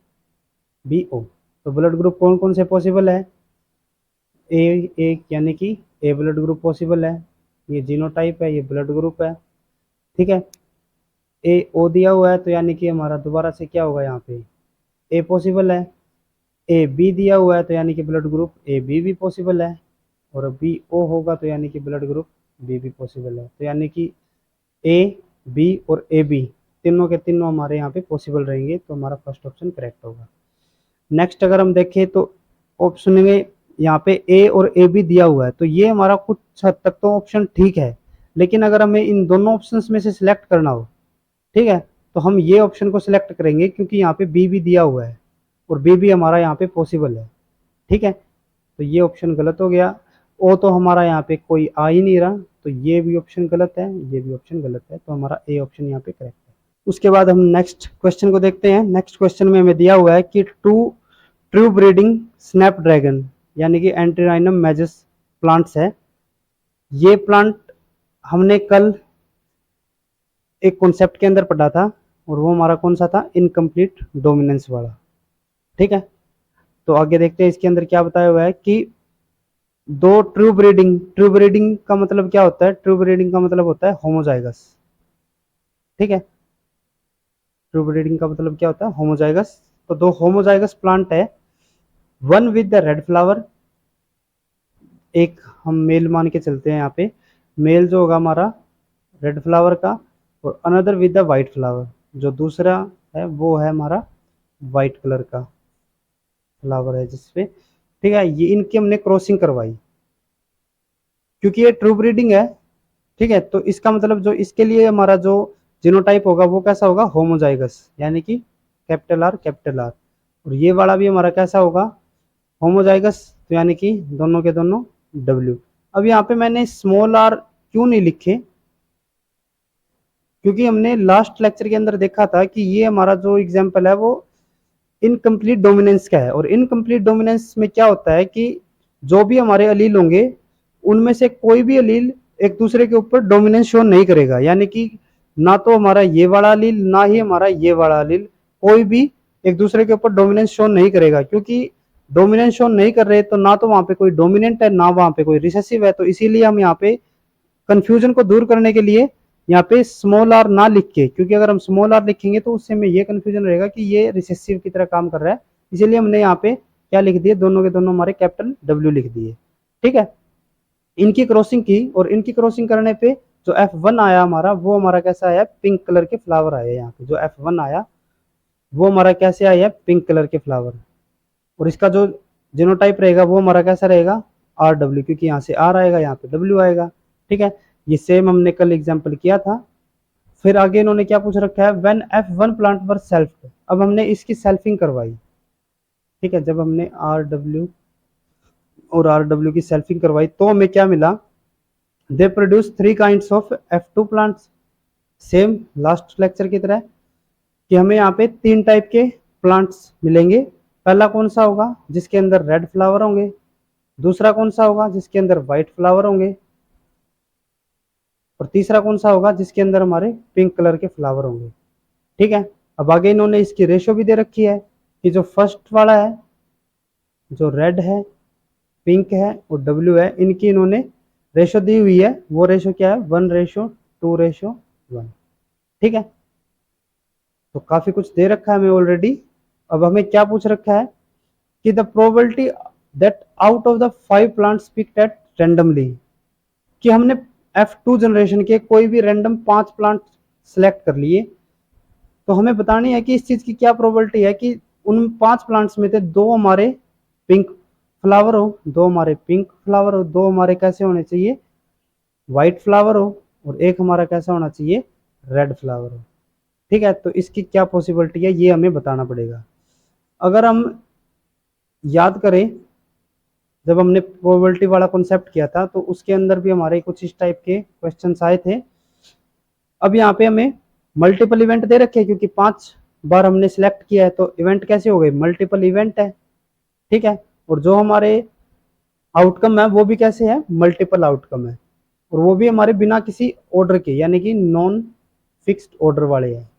Speaker 1: B O. तो ब्लड ग्रुप कौन कौन से पॉसिबल है? ए यानी कि ए ब्लड ग्रुप पॉसिबल है, ये जीनोटाइप है, ये ब्लड ग्रुप है। ठीक है, ए ओ दिया हुआ है तो यानी कि हमारा दोबारा से क्या होगा? यहाँ पे ए पॉसिबल है। ए बी दिया हुआ है तो यानी कि ब्लड ग्रुप ए बी भी पॉसिबल है, और बी ओ होगा तो यानी कि ब्लड ग्रुप बी भी पॉसिबल है। तो यानी कि ए बी और ए बी तीनों के तीनों हमारे यहाँ पे पॉसिबल रहेंगे, तो हमारा फर्स्ट ऑप्शन करेक्ट होगा। नेक्स्ट अगर हम देखें तो ऑप्शन में यहाँ पे ए और ए बी दिया हुआ है, तो ये हमारा कुछ हद तक तो ऑप्शन ठीक है, लेकिन अगर हमें इन दोनों ऑप्शंस में से सिलेक्ट करना हो, ठीक है, तो हम ये ऑप्शन को सिलेक्ट करेंगे क्योंकि यहाँ पे बी भी दिया हुआ है और बी भी हमारा यहाँ पे पॉसिबल है। ठीक है, तो ये ऑप्शन गलत हो गया। ओ तो हमारा यहाँ पे कोई आ ही नहीं रहा, तो ये भी ऑप्शन गलत है, ये भी ऑप्शन गलत है, तो हमारा ए ऑप्शन यहाँ पे करेक्ट है। उसके बाद हम नेक्स्ट क्वेश्चन को देखते हैं। नेक्स्ट क्वेश्चन में हमें दिया हुआ है कि ट्रू ब्रीडिंग स्नैपड्रैगन यानी कि एंटीराइनम मेजस प्लांट्स है। ये प्लांट हमने कल एक कॉन्सेप्ट के अंदर पढ़ा था और वो हमारा कौन सा था, इनकम्प्लीट डोमिनेंस वाला। ठीक है, तो आगे देखते हैं इसके अंदर क्या बताया हुआ है कि दो ट्रू ब्रीडिंग का मतलब क्या होता है, ट्रू ब्रीडिंग का मतलब होता है होमोजाइगस। ठीक है, ट्रू ब्रीडिंग का मतलब क्या होता है, होमोजाइगस। तो दो होमोजाइगस प्लांट है, one with the red flower, एक हम मेल मान के चलते हैं यहाँ पे, मेल जो होगा हमारा रेड फ्लावर का, और another with the white flower, जो दूसरा है वो है हमारा वाइट कलर का फ्लावर है जिसपे। ठीक है, ये इनकी हमने क्रॉसिंग करवाई क्योंकि ये ट्रू ब्रीडिंग है। ठीक है, तो इसका मतलब जो इसके लिए हमारा जो जीनोटाइप होगा वो कैसा होगा, होमोजाइगस, यानी कि कैपिटल आर कैपिटल आर। और ये वाला भी हमारा कैसा होगा, होमोजाइगस, तो यानी कि दोनों के दोनों डब्ल्यू। अब यहाँ पे मैंने स्मॉल आर क्यों नहीं लिखे, क्योंकि हमने लास्ट लेक्चर के अंदर देखा था कि ये हमारा जो एग्जाम्पल है वो इनकम्प्लीट डोमिनेंस का है। और इनकम्प्लीट डोमिनेंस में क्या होता है कि जो भी हमारे अलील होंगे उनमें से कोई भी अलील एक दूसरे के ऊपर डोमिनेंस शो नहीं करेगा, यानी कि ना तो हमारा ये वाला अलील ना ही हमारा ये वाला अलील, कोई भी एक दूसरे के ऊपर डोमिनेंस शो नहीं करेगा। क्योंकि डोमिनेंस शो नहीं कर रहे तो ना तो वहां पे कोई डोमिनेंट है ना वहां पे कोई रिसेसिव है, तो इसीलिए हम यहाँ पे कंफ्यूजन को दूर करने के लिए यहाँ पे स्मॉल आर ना लिख के, क्योंकि अगर हम स्मॉल आर लिखेंगे तो उससे में ये कंफ्यूजन रहेगा कि ये रिसेसिव की तरह काम कर रहा है, इसीलिए हमने यहाँ पे क्या लिख दिए, दोनों के दोनों हमारे कैपिटल डब्ल्यू लिख दिए। ठीक है, इनकी क्रॉसिंग की और इनकी क्रॉसिंग करने पे जो F1 आया हमारा वो हमारा कैसा आया, पिंक कलर के फ्लावर आए। यहाँ पे जो F1 आया वो हमारा कैसे आया, पिंक कलर के फ्लावर। और इसका जो जीनोटाइप रहेगा वो हमारा कैसा रहेगा, RW, क्योंकि यहाँ से R आएगा यहाँ पे W आएगा। ठीक है, ये सेम हमने कल एग्जाम्पल किया था। फिर आगे इन्होंने क्या पूछ रखा है, when F1 plant were self. अब हमने इसकी सेल्फिंग करवाई। ठीक है, जब हमने RW और RW की सेल्फिंग करवाई तो हमें क्या मिला, they produce 3 kinds of F2 plants. Same last lecture की तरह कि हमें यहाँ पे 3 टाइप के प्लांट्स मिलेंगे। पहला कौन सा होगा, जिसके अंदर रेड फ्लावर होंगे। दूसरा कौन सा होगा, जिसके अंदर व्हाइट फ्लावर होंगे। और तीसरा कौन सा होगा, जिसके अंदर हमारे पिंक कलर के फ्लावर होंगे। ठीक है, अब आगे इन्होंने इसकी रेशो भी दे रखी है कि जो फर्स्ट वाला है, जो रेड है, पिंक है और डब्ल्यू है, इनकी इन्होंने रेशो दी हुई है। वो रेशो क्या है, 1:2:1। ठीक है, तो काफी कुछ दे रखा है हमें ऑलरेडी। अब हमें क्या पूछ रखा है कि the probability that out of the 5 plants picked at randomly, कि हमने F2 जनरेशन के कोई भी रैंडम 5 प्लांट सेलेक्ट कर लिए, तो हमें बतानी है कि इस चीज की क्या प्रोबेबिलिटी है कि उन 5 प्लांट्स में से 2 हमारे पिंक फ्लावर हो, 2 हमारे पिंक फ्लावर हो, 2 हमारे कैसे होने चाहिए, व्हाइट फ्लावर हो, और एक हमारा कैसा होना चाहिए, रेड फ्लावर हो। ठीक है, तो इसकी क्या पॉसिबिलिटी है ये हमें बताना पड़ेगा। अगर हम याद करें जब हमने प्रोबेबिलिटी वाला कॉन्सेप्ट किया था तो उसके अंदर भी हमारे कुछ इस टाइप के क्वेश्चंस आए थे। अब यहाँ पे हमें मल्टीपल इवेंट दे रखे हैं क्योंकि 5 बार हमने सिलेक्ट किया है, तो इवेंट कैसे हो गए, मल्टीपल इवेंट है। ठीक है, और जो हमारे आउटकम है वो भी कैसे है, मल्टीपल आउटकम है, और वो भी हमारे बिना किसी ऑर्डर के, यानी कि नॉन फिक्स्ड ऑर्डर वाले हैं।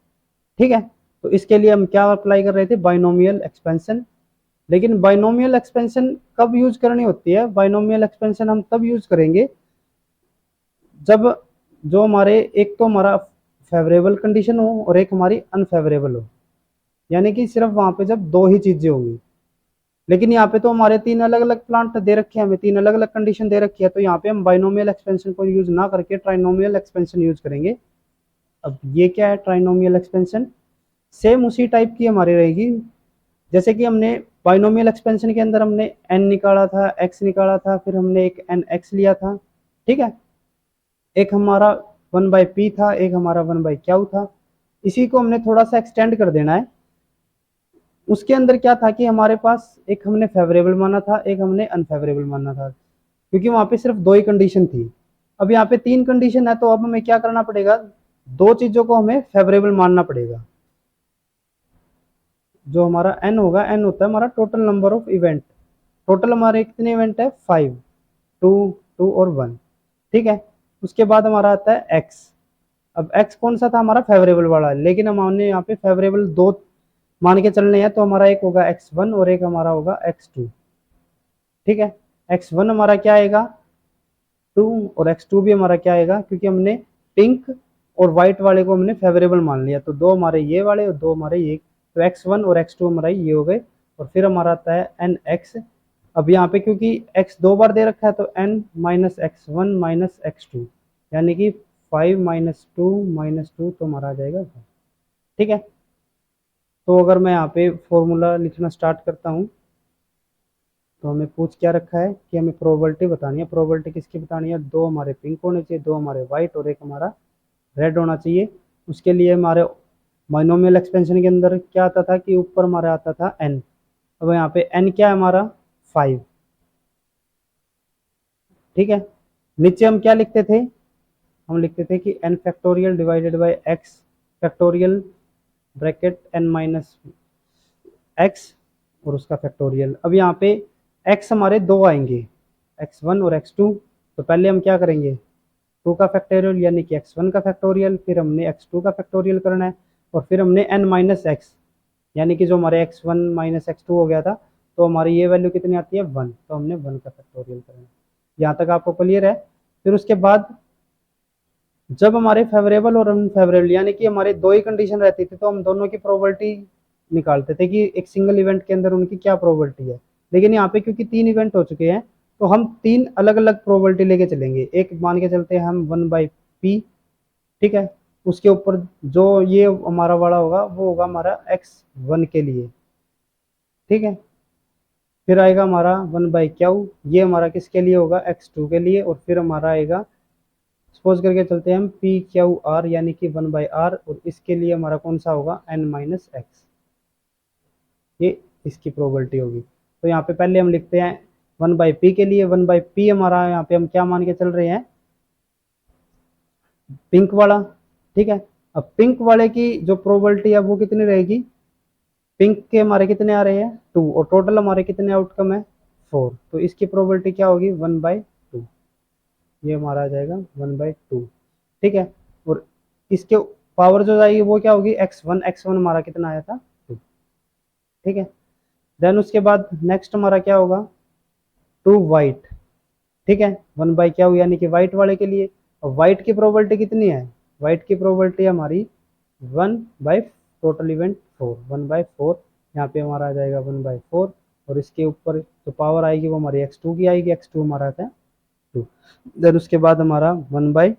Speaker 1: ठीक है, तो इसके लिए हम क्या अप्लाई कर रहे थे, बाइनोमियल एक्सपेंशन। लेकिन बाइनोमियल एक्सपेंशन कब यूज करनी होती है, बाइनोमियल एक्सपेंशन हम तब यूज करेंगे जब जो हमारे एक तो हमारा फेवरेबल कंडीशन हो और एक हमारी अनफेवरेबल हो, यानी कि सिर्फ वहां पे जब 2 ही चीजें होंगी। लेकिन यहाँ पे तो हमारे 3 अलग अलग प्लांट दे रखे हैं, हमें 3 अलग अलग कंडीशन दे रखी है, तो यहाँ पे हम बाइनोमियल एक्सपेंशन को यूज ना करके ट्राइनोमियल एक्सपेंशन यूज करेंगे। अब ये क्या है, ट्राइनोमियल एक्सपेंशन। सेम उसी टाइप की हमारी रहेगी जैसे कि हमने बाइनोमियल एक्सपेंशन के अंदर हमने n निकाला था, x निकाला था, फिर हमने एक एन एक्स लिया था, ठीक है। एक हमारा 1/p था, एक हमारा 1/q था। इसी को हमने थोड़ा सा एक्सटेंड कर देना है। उसके अंदर क्या था कि हमारे पास एक हमने फेवरेबल माना था, एक हमने अनफेवरेबल माना था, क्योंकि वहां पे सिर्फ दो ही कंडीशन थी। अब यहाँ पे तीन कंडीशन है, तो अब हमें क्या करना पड़ेगा, दो चीजों को हमें फेवरेबल मानना पड़ेगा। जो हमारा n होगा, n होता है हमारा total number of event. Total हमारे कितने इवेंट है, 5, 2, 2 और 1, ठीक है। उसके बाद हमारा आता है x। अब x कौन सा था, हमारा फेवरेबल वाला, लेकिन हमने यहाँ पे फेवरेबल दो मान के चलने हैं, तो हमारा एक होगा x1 और एक हमारा होगा x2, ठीक है। x1 हमारा क्या आएगा, 2, और x2 भी हमारा क्या आएगा, क्योंकि हमने पिंक और व्हाइट वाले को हमने फेवरेबल मान लिया, तो दो हमारे ये वाले और दो हमारे ये, तो x1 और x2 हमारा ये हो गए। और फिर हमारा आता है nx। अब यहाँ पे क्योंकि x दो बार दे रखा है, तो n minus x one minus x2, यानी कि 5 माइनस टू माइनस टू, तो हमारा आ जाएगा 1, ठीक है। तो अगर मैं यहाँ पे फॉर्मूला लिखना स्टार्ट करता हूँ, तो हमें पूछ क्या रखा है कि हमें प्रोबेबिलिटी बतानी है। प्रोबेबिलिटी किसकी बतानी है, दो हमारे पिंक होने चाहिए, दो हमारे व्हाइट और एक हमारा रेड होना चाहिए। उसके लिए हमारे बाइनोमियल एक्सपेंशन के अंदर क्या आता था कि ऊपर हमारा आता था n। अब यहाँ पे n क्या है हमारा, 5, ठीक है। नीचे हम क्या लिखते थे, हम लिखते थे कि n factorial divided by x factorial bracket n minus x और उसका फैक्टोरियल। अब यहाँ पे x हमारे दो आएंगे, x1 और x2। तो पहले हम क्या करेंगे, 2 का फैक्टोरियल यानी कि x1 का फैक्टोरियल, फिर हमने x2 का फैक्टोरियल करना है, और फिर हमने n माइनस एक्स, यानी कि जो हमारे x1 माइनस x2 हो गया था, तो हमारी ये वैल्यू कितनी आती है, 1, तो हमने 1 का फैक्टोरियल करना है। यहाँ तक आपको क्लियर है। फिर उसके बाद जब हमारे फेवरेबल और अनफेवरेबल यानी कि हमारे दो ही कंडीशन रहती थी, तो हम दोनों की प्रोबेबिलिटी निकालते थे कि एक सिंगल इवेंट के अंदर उनकी क्या प्रोबेबिलिटी है। लेकिन यहाँ पे क्योंकि तीन इवेंट हो चुके हैं, तो हम तीन अलग अलग प्रोबेबिलिटी लेके चलेंगे। एक मान के चलते हैं हम 1/p, ठीक है। उसके ऊपर जो ये हमारा वाला होगा वो होगा हमारा x1 के लिए, ठीक है। फिर आएगा हमारा 1/q, ये हमारा किसके लिए होगा, x2 के लिए। और फिर हमारा आएगा, सपोज करके चलते हैं हम PQR यानी कि 1/r, और इसके लिए हमारा कौन सा होगा, n माइनस एक्स, ये इसकी प्रोबेबिलिटी होगी। तो यहाँ पे पहले हम लिखते हैं 1/p के लिए, 1/p हमारा यहाँ पे हम क्या मान के चल रहे हैं, पिंक वाला, ठीक है। अब पिंक वाले की जो प्रोबेबिलिटी है वो कितनी रहेगी, पिंक के हमारे कितने आ रहे हैं, 2, और टोटल हमारे कितने आउटकम है, 4, तो इसकी प्रोबेबिलिटी क्या होगी, 1/2, ये हमारा आ जाएगा 1/2, ठीक है। और इसके पावर जो जाएगी वो क्या होगी, x1 हमारा कितना आया था, 2, ठीक है। देन उसके बाद नेक्स्ट हमारा क्या होगा, 2 वाइट, ठीक है, 1/क्या यानी कि वाइट वाले के लिए। और वाइट की प्रोबेबिलिटी कितनी है, वाइट की प्रोबेबिलिटी हमारी 1/, टोटल इवेंट 4, 1/4, यहाँ पे हमारा आ जाएगा 1/4। और इसके ऊपर जो पावर आएगी वो हमारी x2 की आएगी, x2 हमारा आता है 2। देन उसके बाद हमारा 1/,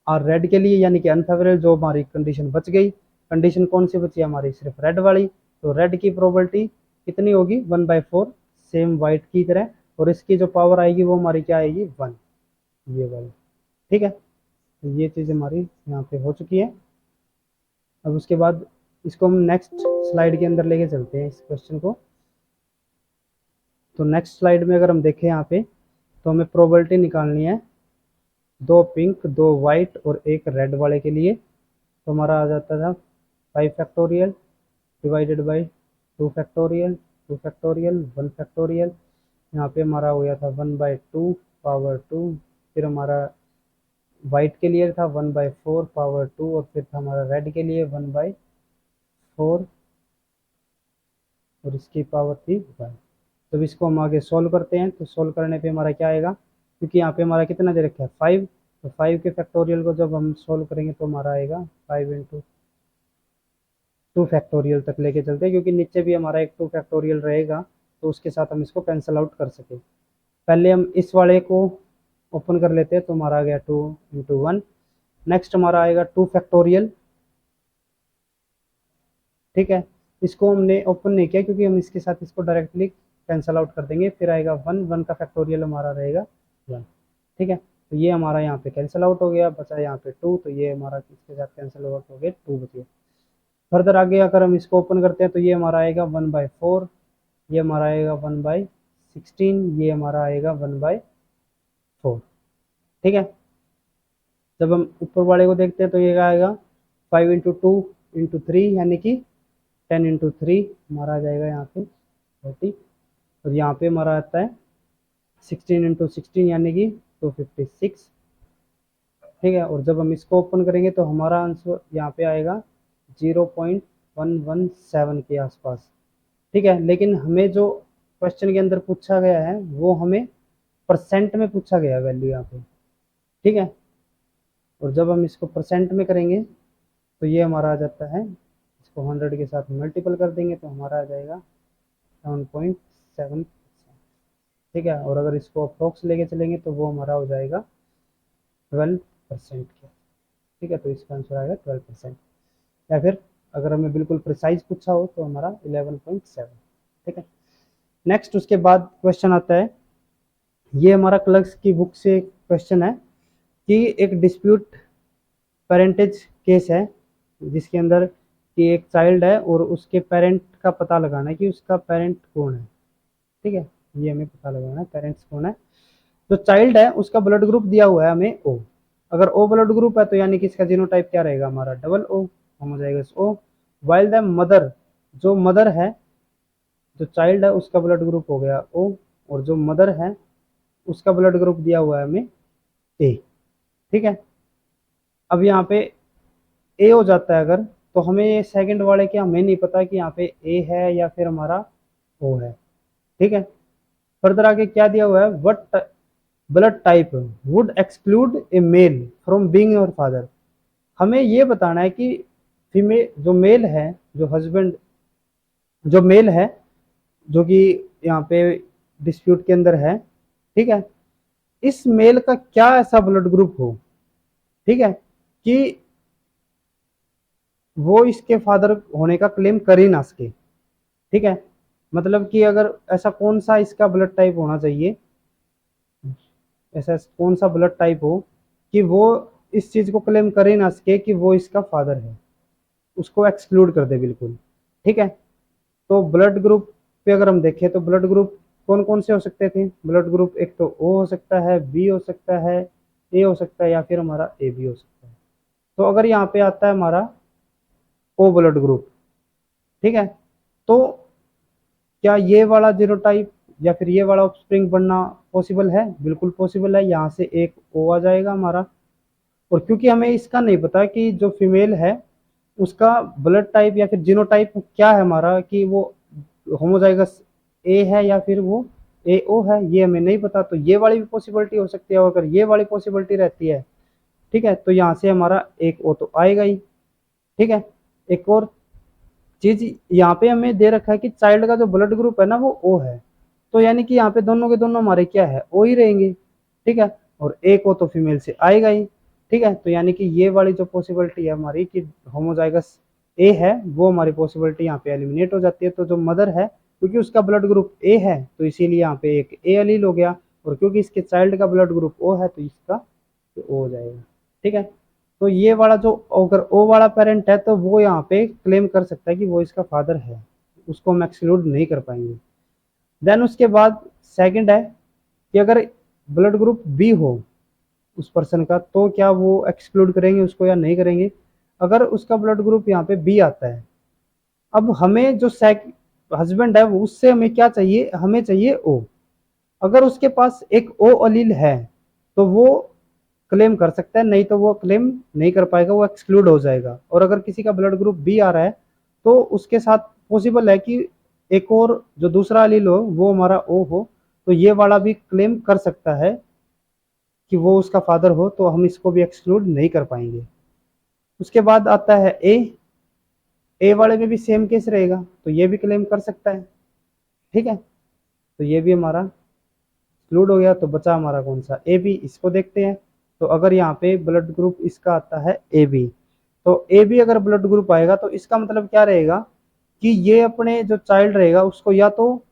Speaker 1: और रेड के लिए यानी कि अनफेवरेबल जो हमारी कंडीशन बच गई, कंडीशन कौन सी बची हमारी, सिर्फ रेड वाली। तो रेड की प्रोबेबिलिटी कितनी होगी, 1/4, सेम वाइट की तरह। और इसकी जो पावर आएगी वो हमारी क्या आएगी, 1, ये वाली, ठीक है। तो ये चीज़ हमारी यहाँ पे हो चुकी है। अब उसके बाद इसको हम नेक्स्ट स्लाइड के अंदर लेके चलते हैं इस क्वेश्चन को। तो नेक्स्ट स्लाइड में अगर हम देखें यहाँ पे, तो हमें प्रोबेबिलिटी निकालनी है दो पिंक, दो वाइट और एक रेड वाले के लिए। तो हमारा आ जाता था 5 factorial divided by 2 factorial, 2 factorial, 1 factorial. यहाँ पे हमारा हो गया था 1/2 पावर 2। फिर हमारा वाइट के लिए था 1/4 पावर 2, और फिर था हमारा रेड के लिए 1/4 और इसकी पावर थी 1। जब इसको हम आगे सोल्व करते हैं, तो सोल्व करने पे हमारा क्या आएगा, क्योंकि यहाँ पे हमारा कितना दे रखा है 5, तो 5 के फैक्टोरियल को जब हम सोल्व करेंगे तो हमारा आएगा 5 इंटू 2 फैक्टोरियल तक लेके चलते हैं, क्योंकि नीचे भी हमारा एक 2 फैक्टोरियल रहेगा, तो उसके साथ हम इसको कैंसिल आउट कर सके। पहले हम इस वाले को ओपन कर लेते हैं, तो हमारा आ गया 2 इंटू 1, नेक्स्ट हमारा आएगा 2 फैक्टोरियल, ठीक है। इसको हमने ओपन नहीं किया क्योंकि हम इसके साथ इसको डायरेक्टली कैंसल आउट कर देंगे। फिर आएगा 1, 1 का फैक्टोरियल हमारा रहेगा 1, ठीक है। तो ये हमारा यहाँ पे कैंसिल आउट हो गया, बचा यहाँ पे 2, तो ये हमारा इसके साथ कैंसिल आउट हो गया, 2 बचे। फर्दर आगे अगर हम इसको ओपन करते हैं तो ये हमारा आएगा 1/4, ये हमारा आएगा 1/16, ये हमारा आएगा 1/4, ठीक है। जब हम ऊपर वाले को देखते हैं तो ये आएगा 5 इंटू 2 इंटू 3 यानी कि 10 इंटू 3 हमारा आ जाएगा यहाँ पे 30, और यहाँ पे हमारा आता है 16 इंटू 16 यानी कि 256, ठीक है। और जब हम इसको ओपन करेंगे तो हमारा आंसर यहाँ पे आएगा 0.117 के आसपास, ठीक है। लेकिन हमें जो क्वेश्चन के अंदर पूछा गया है वो हमें परसेंट में पूछा गया वैल्यू यहाँ पे, ठीक है। और जब हम इसको परसेंट में करेंगे तो ये हमारा आ जाता है, इसको 100 के साथ मल्टीपल कर देंगे तो हमारा आ जाएगा 7.7%, ठीक है। और अगर इसको अप्रोक्स लेके चलेंगे तो वो हमारा हो जाएगा 12% के, ठीक है। तो इसका आंसर आएगा 12%, या फिर अगर हमें बिल्कुल प्रिसाइज पूछा हो तो हमारा 11.7, ठीक है। नेक्स्ट उसके बाद क्वेश्चन आता है, ये हमारा क्लर्क्स की बुक से क्वेश्चन है कि एक डिस्प्यूट पेरेंटेज केस है जिसके अंदर कि एक चाइल्ड है और उसके पेरेंट का पता लगाना है कि उसका पेरेंट कौन है, ठीक है। ये हमें पता लगाना है पेरेंट्स कौन है। जो चाइल्ड है उसका ब्लड ग्रुप दिया हुआ है हमें ओ, अगर ओ ब्लड ग्रुप है तो यानी कि इसका जीनोटाइप क्या रहेगा हमारा डबल ओ, हम हो जाएगा ओ। वाइल द मदर, जो मदर है, जो चाइल्ड है उसका ब्लड ग्रुप हो गया ओ, और जो मदर है उसका ब्लड ग्रुप दिया हुआ है हमें ए, ठीक है। अब यहाँ पे ए हो जाता है अगर, तो हमें ये सेकंड वाले के हमें नहीं पता कि यहाँ पे ए है या फिर हमारा ओ है, ठीक है। फर्दर आगे क्या दिया हुआ है, what blood type would exclude a male from being your father. हमें ये बताना है कि फीमेल जो मेल है, जो हस्बैंड, जो मेल है जो कि यहाँ पे डिस्प्यूट के अंदर है, ठीक है, इस मेल का क्या ऐसा ब्लड ग्रुप हो, ठीक है, कि वो इसके फादर होने का क्लेम कर ही ना सके, ठीक है। मतलब कि अगर ऐसा कौन सा इसका ब्लड टाइप होना चाहिए, ऐसा कौन सा ब्लड टाइप हो कि वो इस चीज को क्लेम कर ही ना सके कि वो इसका फादर है, उसको एक्सक्लूड कर दे बिल्कुल, ठीक है। तो ब्लड ग्रुप पे अगर हम देखें तो ब्लड ग्रुप कौन कौन से हो सकते थे, ब्लड ग्रुप एक तो ओ हो सकता है, बी हो सकता है, ए हो सकता है, या फिर हमारा ए बी हो सकता है। तो अगर यहाँ पे आता है हमारा ओ ब्लड ग्रुप, ठीक है, तो क्या ये वाला जीनोटाइप या फिर ये वाला ऑफस्प्रिंग बनना पॉसिबल है, बिल्कुल पॉसिबल है। यहाँ से एक ओ आ जाएगा हमारा, और क्योंकि हमें इसका नहीं पता कि जो फीमेल है उसका ब्लड टाइप या फिर जीनोटाइप क्या है हमारा, कि वो होमोजाइगस ए है या फिर वो ए ओ है, ये हमें नहीं पता। तो ये वाली भी पॉसिबिलिटी हो सकती है, और अगर ये वाली पॉसिबिलिटी रहती है, ठीक है, तो यहाँ से हमारा एक ओ तो आएगा ही, ठीक है। एक और चीज यहाँ पे हमें दे रखा है कि चाइल्ड का जो ब्लड ग्रुप है ना वो ओ है, तो यानी कि यहाँ पे दोनों के दोनों हमारे क्या है, ओ ही रहेंगे, ठीक है। और एक ओ तो फीमेल से आएगा ही, ठीक है। तो यानी कि ये वाली जो पॉसिबिलिटी है हमारी कि होमोजाइगस ए है, वो हमारी पॉसिबिलिटी यहाँ पे एलिमिनेट हो जाती है। तो जो मदर है, क्योंकि उसका ब्लड ग्रुप ए है तो इसीलिए यहाँ पे एक ए एलील हो गया, और क्योंकि इसके चाइल्ड का ब्लड ग्रुप ओ है तो इसका ओ हो जाएगा, ठीक है। तो ये वाला जो अगर ओ वाला पेरेंट है तो वो यहाँ पे क्लेम कर सकता है कि वो इसका फादर है, उसको हम एक्सक्लूड नहीं कर पाएंगे। देन उसके बाद सेकंड है कि अगर ब्लड ग्रुप बी हो उस पर्सन का, तो क्या वो एक्सक्लूड करेंगे उसको या नहीं करेंगे। अगर उसका ब्लड ग्रुप यहाँ पे बी आता है, अब हमें जो हस्बैंड है उससे हमें क्या चाहिए, हमें चाहिए ओ। अगर उसके पास एक ओ अलील है तो वो क्लेम कर सकता है, नहीं तो वो क्लेम नहीं कर पाएगा, वो एक्सक्लूड हो जाएगा। और अगर किसी का ब्लड ग्रुप बी आ रहा है तो उसके साथ पॉसिबल है कि एक और जो दूसरा अलील हो वो हमारा ओ हो, तो ये वाला भी क्लेम कर सकता है कि वो उसका फादर हो, तो हम इसको भी एक्सक्लूड नहीं कर पाएंगे। उसके बाद आता है ए वाले में भी सेम केस रहेगा, तो ये भी क्लेम कर सकता है, ठीक है। तो ये भी हमारा एक्सक्लूड हो गया। तो बचा हमारा कौन सा, ए बी। इसको देखते हैं तो अगर यहाँ पे ब्लड ग्रुप इसका आता है ए बी, तो ए बी अगर ब्लड ग्रुप आएगा तो इसका मतलब क्या रहेगा कि ये अपने जो चाइल्ड रहेगा उसको या तो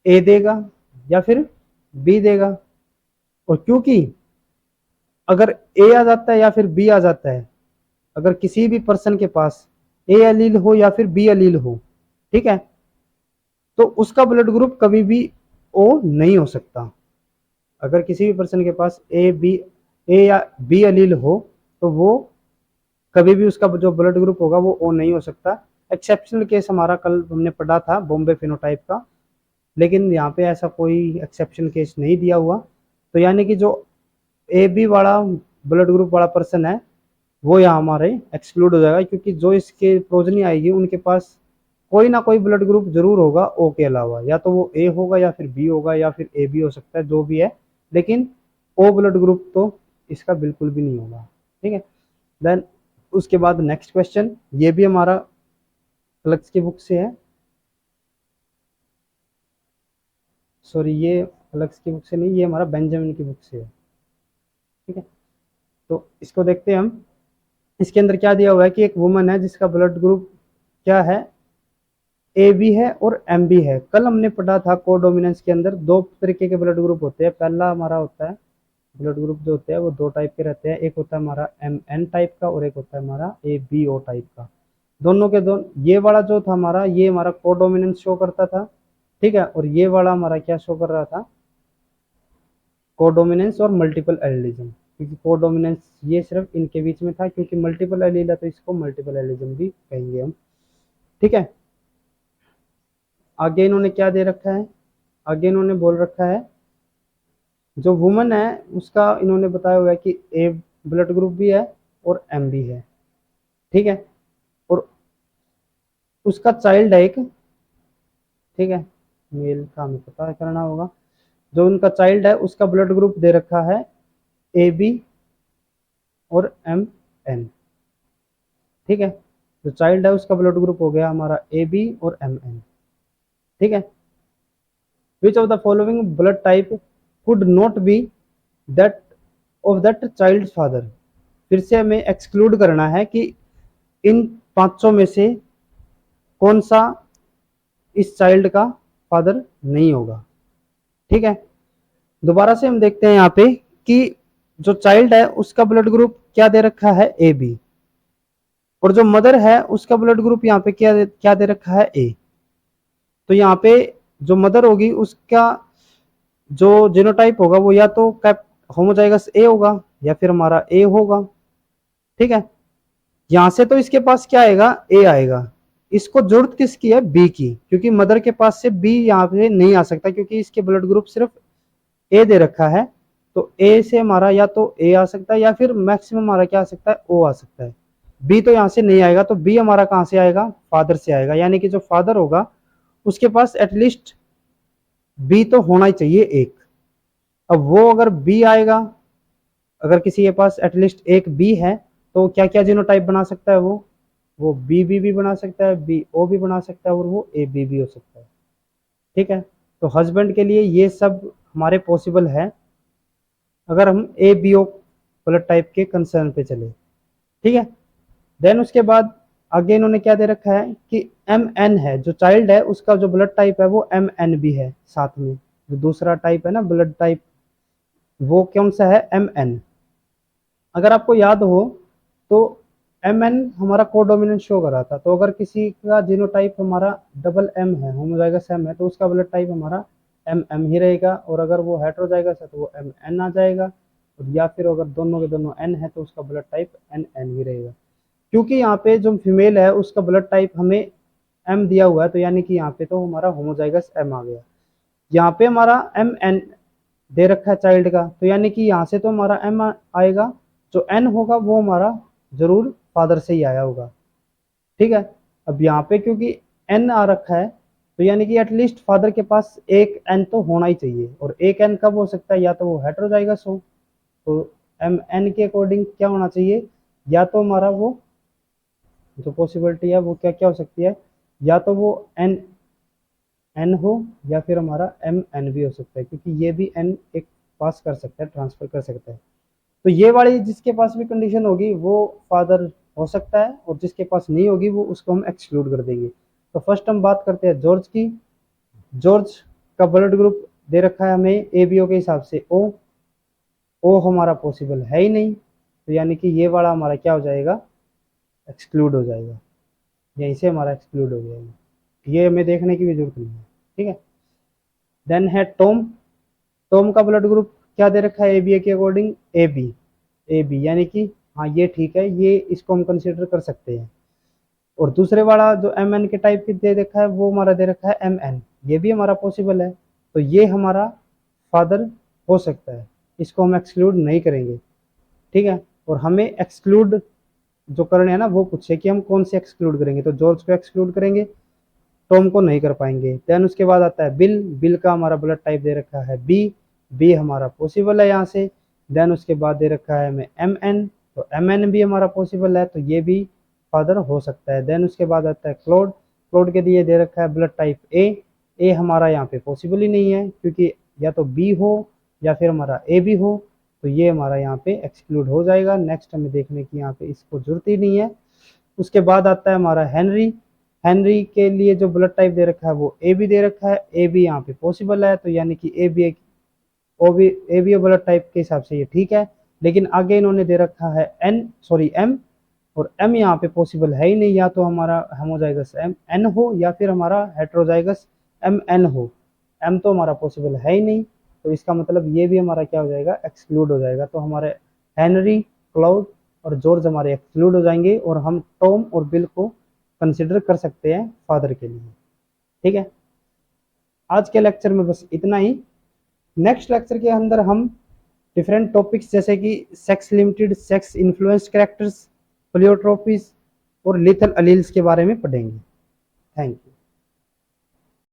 Speaker 1: ए देगा या फिर बी देगा। और क्योंकि अगर ए आ जाता है या फिर बी आ जाता है, अगर किसी भी पर्सन के पास ए अलील हो या फिर बी अलील हो, ठीक है, तो उसका ब्लड ग्रुप कभी भी ओ नहीं हो सकता। अगर किसी भी पर्सन के पास ए या बी अलील हो तो वो कभी भी उसका जो ब्लड ग्रुप होगा वो ओ नहीं हो सकता। एक्सेप्शनल केस हमारा कल हमने पढ़ा था बॉम्बे फिनोटाइप का, लेकिन यहाँ पे ऐसा कोई एक्सेप्शनल केस नहीं दिया हुआ। तो यानी कि जो ए बी वाला ब्लड ग्रुप वाला पर्सन है वो यहाँ हमारे एक्सक्लूड हो जाएगा, क्योंकि जो इसके प्रोजनी आएगी उनके पास कोई ना कोई ब्लड ग्रुप जरूर होगा ओ के अलावा, या तो वो ए होगा या फिर बी होगा या फिर ए बी हो सकता है, जो भी है, लेकिन ओ ब्लड ग्रुप तो इसका बिल्कुल भी नहीं होगा। ठीक है। देन उसके बाद नेक्स्ट क्वेश्चन, ये भी हमारा क्लक्स की बुक से है, सॉरी ये क्लक्स की बुक से नहीं, ये हमारा बेंजामिन की बुक से है। ठीक है, तो इसको देखते हैं हम। इसके अंदर क्या दिया हुआ है कि एक वुमन है जिसका ब्लड ग्रुप क्या है, ए बी है और एम बी है। कल हमने पढ़ा था कोडोमिनेंस के अंदर दो तरीके के ब्लड ग्रुप होते हैं। पहला हमारा होता है ब्लड ग्रुप जो होते हैं वो दो टाइप के रहते हैं, एक होता है हमारा एम एन टाइप का और एक होता है हमारा ए बी ओ टाइप का। दोनों के दोनों, ये वाला जो था हमारा, ये हमारा कोडोमिनेंस शो करता था, ठीक है, और ये वाला हमारा क्या शो कर रहा था, कोडोमिनेंस और मल्टीपल एलिलिज्म। क्योंकि कोडोमिनेंस ये सिर्फ इनके बीच में था, क्योंकि मल्टीपल एलील है तो इसको मल्टीपल एलिलिज्म भी कहेंगे हम। ठीक है, आगे इन्होंने क्या दे रखा है, आगे इन्होंने बोल रखा है जो वुमन है उसका इन्होंने बताया हुआ है कि ए ब्लड ग्रुप भी है और एम भी है। ठीक है, और उसका चाइल्ड है एक, ठीक है, मेल का हमें पता करना होगा। जो उनका चाइल्ड है उसका ब्लड ग्रुप दे रखा है ए बी और एम एन। ठीक है, जो चाइल्ड है उसका ब्लड ग्रुप हो गया हमारा ए बी और एम एन। ठीक है, which of the following blood type could not be that of that child father. फिर से हमें एक्सक्लूड करना है कि इन पांचों में से कौन सा इस चाइल्ड का फादर नहीं होगा। ठीक है, दोबारा से हम देखते हैं यहाँ पे कि जो चाइल्ड है उसका ब्लड ग्रुप क्या दे रखा है, ए बी, और जो मदर है उसका ब्लड ग्रुप यहाँ पे क्या दे रखा है, ए। तो यहाँ पे जो मदर होगी उसका जो जीनोटाइप होगा वो या तो कैप होमोजाइगस ए होगा या फिर हमारा ए होगा। ठीक है, यहां से तो इसके पास क्या आएगा, ए आएगा। इसको जरूरत किसकी है, बी की, क्योंकि मदर के पास से बी यहाँ पे नहीं आ सकता, क्योंकि इसके ब्लड ग्रुप सिर्फ ए दे रखा है। तो ए से हमारा या तो ए आ सकता है या फिर मैक्सिमम हमारा क्या आ सकता है, ओ आ सकता है। बी तो यहाँ से नहीं आएगा, तो बी हमारा कहाँ से आएगा, फादर से आएगा। यानी कि जो फादर होगा उसके पास एटलीस्ट बी तो होना ही चाहिए एक। अब वो अगर बी आएगा, अगर किसी के पास एटलीस्ट एक बी है तो क्या क्या जीनोटाइप बना सकता है, वो बी बी भी बना सकता है, बी ओ भी बना सकता है और वो ए बी भी हो सकता है। ठीक है, तो हस्बैंड के लिए ये सब हमारे पॉसिबल है अगर हम A B O blood type के कंसर्न पे चले। ठीक है, देन उसके बाद आगे इन्होंने क्या दे रखा है कि एम एन है, जो चाइल्ड है उसका जो ब्लड टाइप है वो एम एन भी है साथ में। जो दूसरा टाइप है ना ब्लड टाइप, वो कौन सा है, एम एन। अगर आपको याद हो तो एम एन हमारा कोडोमिनेंट शो कर रहा था, तो अगर किसी का जीनोटाइप हमारा डबल एम है, होमोजाइगस एम है, तो उसका ब्लड टाइप हमारा एम एम ही रहेगा। और अगर वो हेट्रोजाइगस है तो वो एम एन आ जाएगा, और या फिर अगर दोनों के दोनों एन है तो उसका ब्लड टाइप एन एन ही रहेगा। क्योंकि यहाँ पे जो फीमेल है उसका ब्लड टाइप हमें एम दिया हुआ है, तो यानी कि यहाँ पे तो हमारा होमोजाइगस एम आ गया। यहाँ पे हमारा एम एन दे रखा है चाइल्ड का, तो यानी कि यहाँ से तो हमारा एम आएगा, जो एन होगा वो हमारा जरूर फादर से ही आया होगा। ठीक है, अब यहाँ पे क्योंकि एन आ रखा है तो यानी कि एटलीस्ट फादर के पास एक एन तो होना ही चाहिए, और एक एन कब हो सकता है, या तो वो हेट्रोजाइगस हो, तो एम एन के अकॉर्डिंग क्या होना चाहिए, या तो हमारा वो जो पॉसिबिलिटी है वो क्या क्या हो सकती है, या तो वो एन एन हो या फिर हमारा एम एन भी हो सकता है, क्योंकि ये भी एन एक पास कर सकता है, ट्रांसफर कर सकता है। तो ये वाली जिसके पास भी कंडीशन होगी वो फादर हो सकता है, और जिसके पास नहीं होगी वो उसको हम एक्सक्लूड कर देंगे। तो फर्स्ट हम बात करते हैं जॉर्ज की। जॉर्ज का ब्लड ग्रुप दे रखा है हमें एबीओ के हिसाब से ओ। ओ हमारा पॉसिबल है ही नहीं, तो यानी कि ये वाला हमारा क्या हो जाएगा, एक्सक्लूड हो जाएगा, यहीं से हमारा एक्सक्लूड हो जाएगा, ये हमें देखने की भी जरूरत नहीं है। ठीक है। देन है टॉम। टॉम का ब्लड ग्रुप क्या दे रखा है एबीए के according, A B. A B यानी कि हाँ ये ठीक है, ये इसको हम कंसिडर कर सकते हैं। और दूसरे वाला जो एम एन के टाइप की दे रखा है वो हमारा दे रखा है एम एन, ये भी हमारा पॉसिबल है, तो ये हमारा फादर हो सकता है, इसको हम एक्सक्लूड नहीं करेंगे। ठीक है। और हमें एक्सक्लूड जो करने हैं ना वो पूछे कि हम कौन से एक्सक्लूड करेंगे, तो जॉर्ज को एक्सक्लूड करेंगे, टॉम को नहीं कर पाएंगे। देन उसके बाद आता है बिल। बिल का हमारा ब्लड टाइप दे रखा है बी। बी हमारा पॉसिबल है यहाँ से। देन उसके बाद दे रखा है हमें एम एन, तो एम एन भी हमारा पॉसिबल है, तो ये भी फादर हो सकता है। देन उसके बाद आता है क्लोड। क्लोड के लिए दे रखा है ब्लड टाइप ए। ए हमारा यहाँ पे पॉसिबल ही नहीं है, क्योंकि या तो बी हो या फिर हमारा ए भी हो, तो ये हमारा यहाँ पे एक्सक्लूड हो जाएगा। नेक्स्ट हमें देखने की यहाँ पे इसको जरूरत ही नहीं है। उसके बाद आता है हमारा हेनरी। हेनरी के लिए जो ब्लड टाइप दे रखा है वो ए बी दे रखा है, ए बी यहाँ पे पॉसिबल है, तो यानी कि A B O B A B blood type के हिसाब से ये ठीक है। लेकिन आगे इन्होंने दे रखा है एम, और एम यहाँ पे पॉसिबल है ही नहीं, या तो हमारा होमोजाइगस एम एन हो या फिर हमारा हेट्रोजाइगस एम एन हो। एम तो हमारा पॉसिबल है ही नहीं, तो इसका मतलब ये भी हमारा क्या हो जाएगा, एक्सक्लूड हो जाएगा। तो हमारे हेनरी, क्लाउड और जॉर्ज हमारे एक्सक्लूड हो जाएंगे, और हम टॉम और बिल को कंसिडर कर सकते हैं फादर के लिए। ठीक है। आज के लेक्चर में बस इतना ही। नेक्स्ट लेक्चर के अंदर हम डिफरेंट टॉपिक्स जैसे कि sex limited, sex influence characters, pleiotropies और लिथल अलील्स के बारे में पढ़ेंगे। Thank you.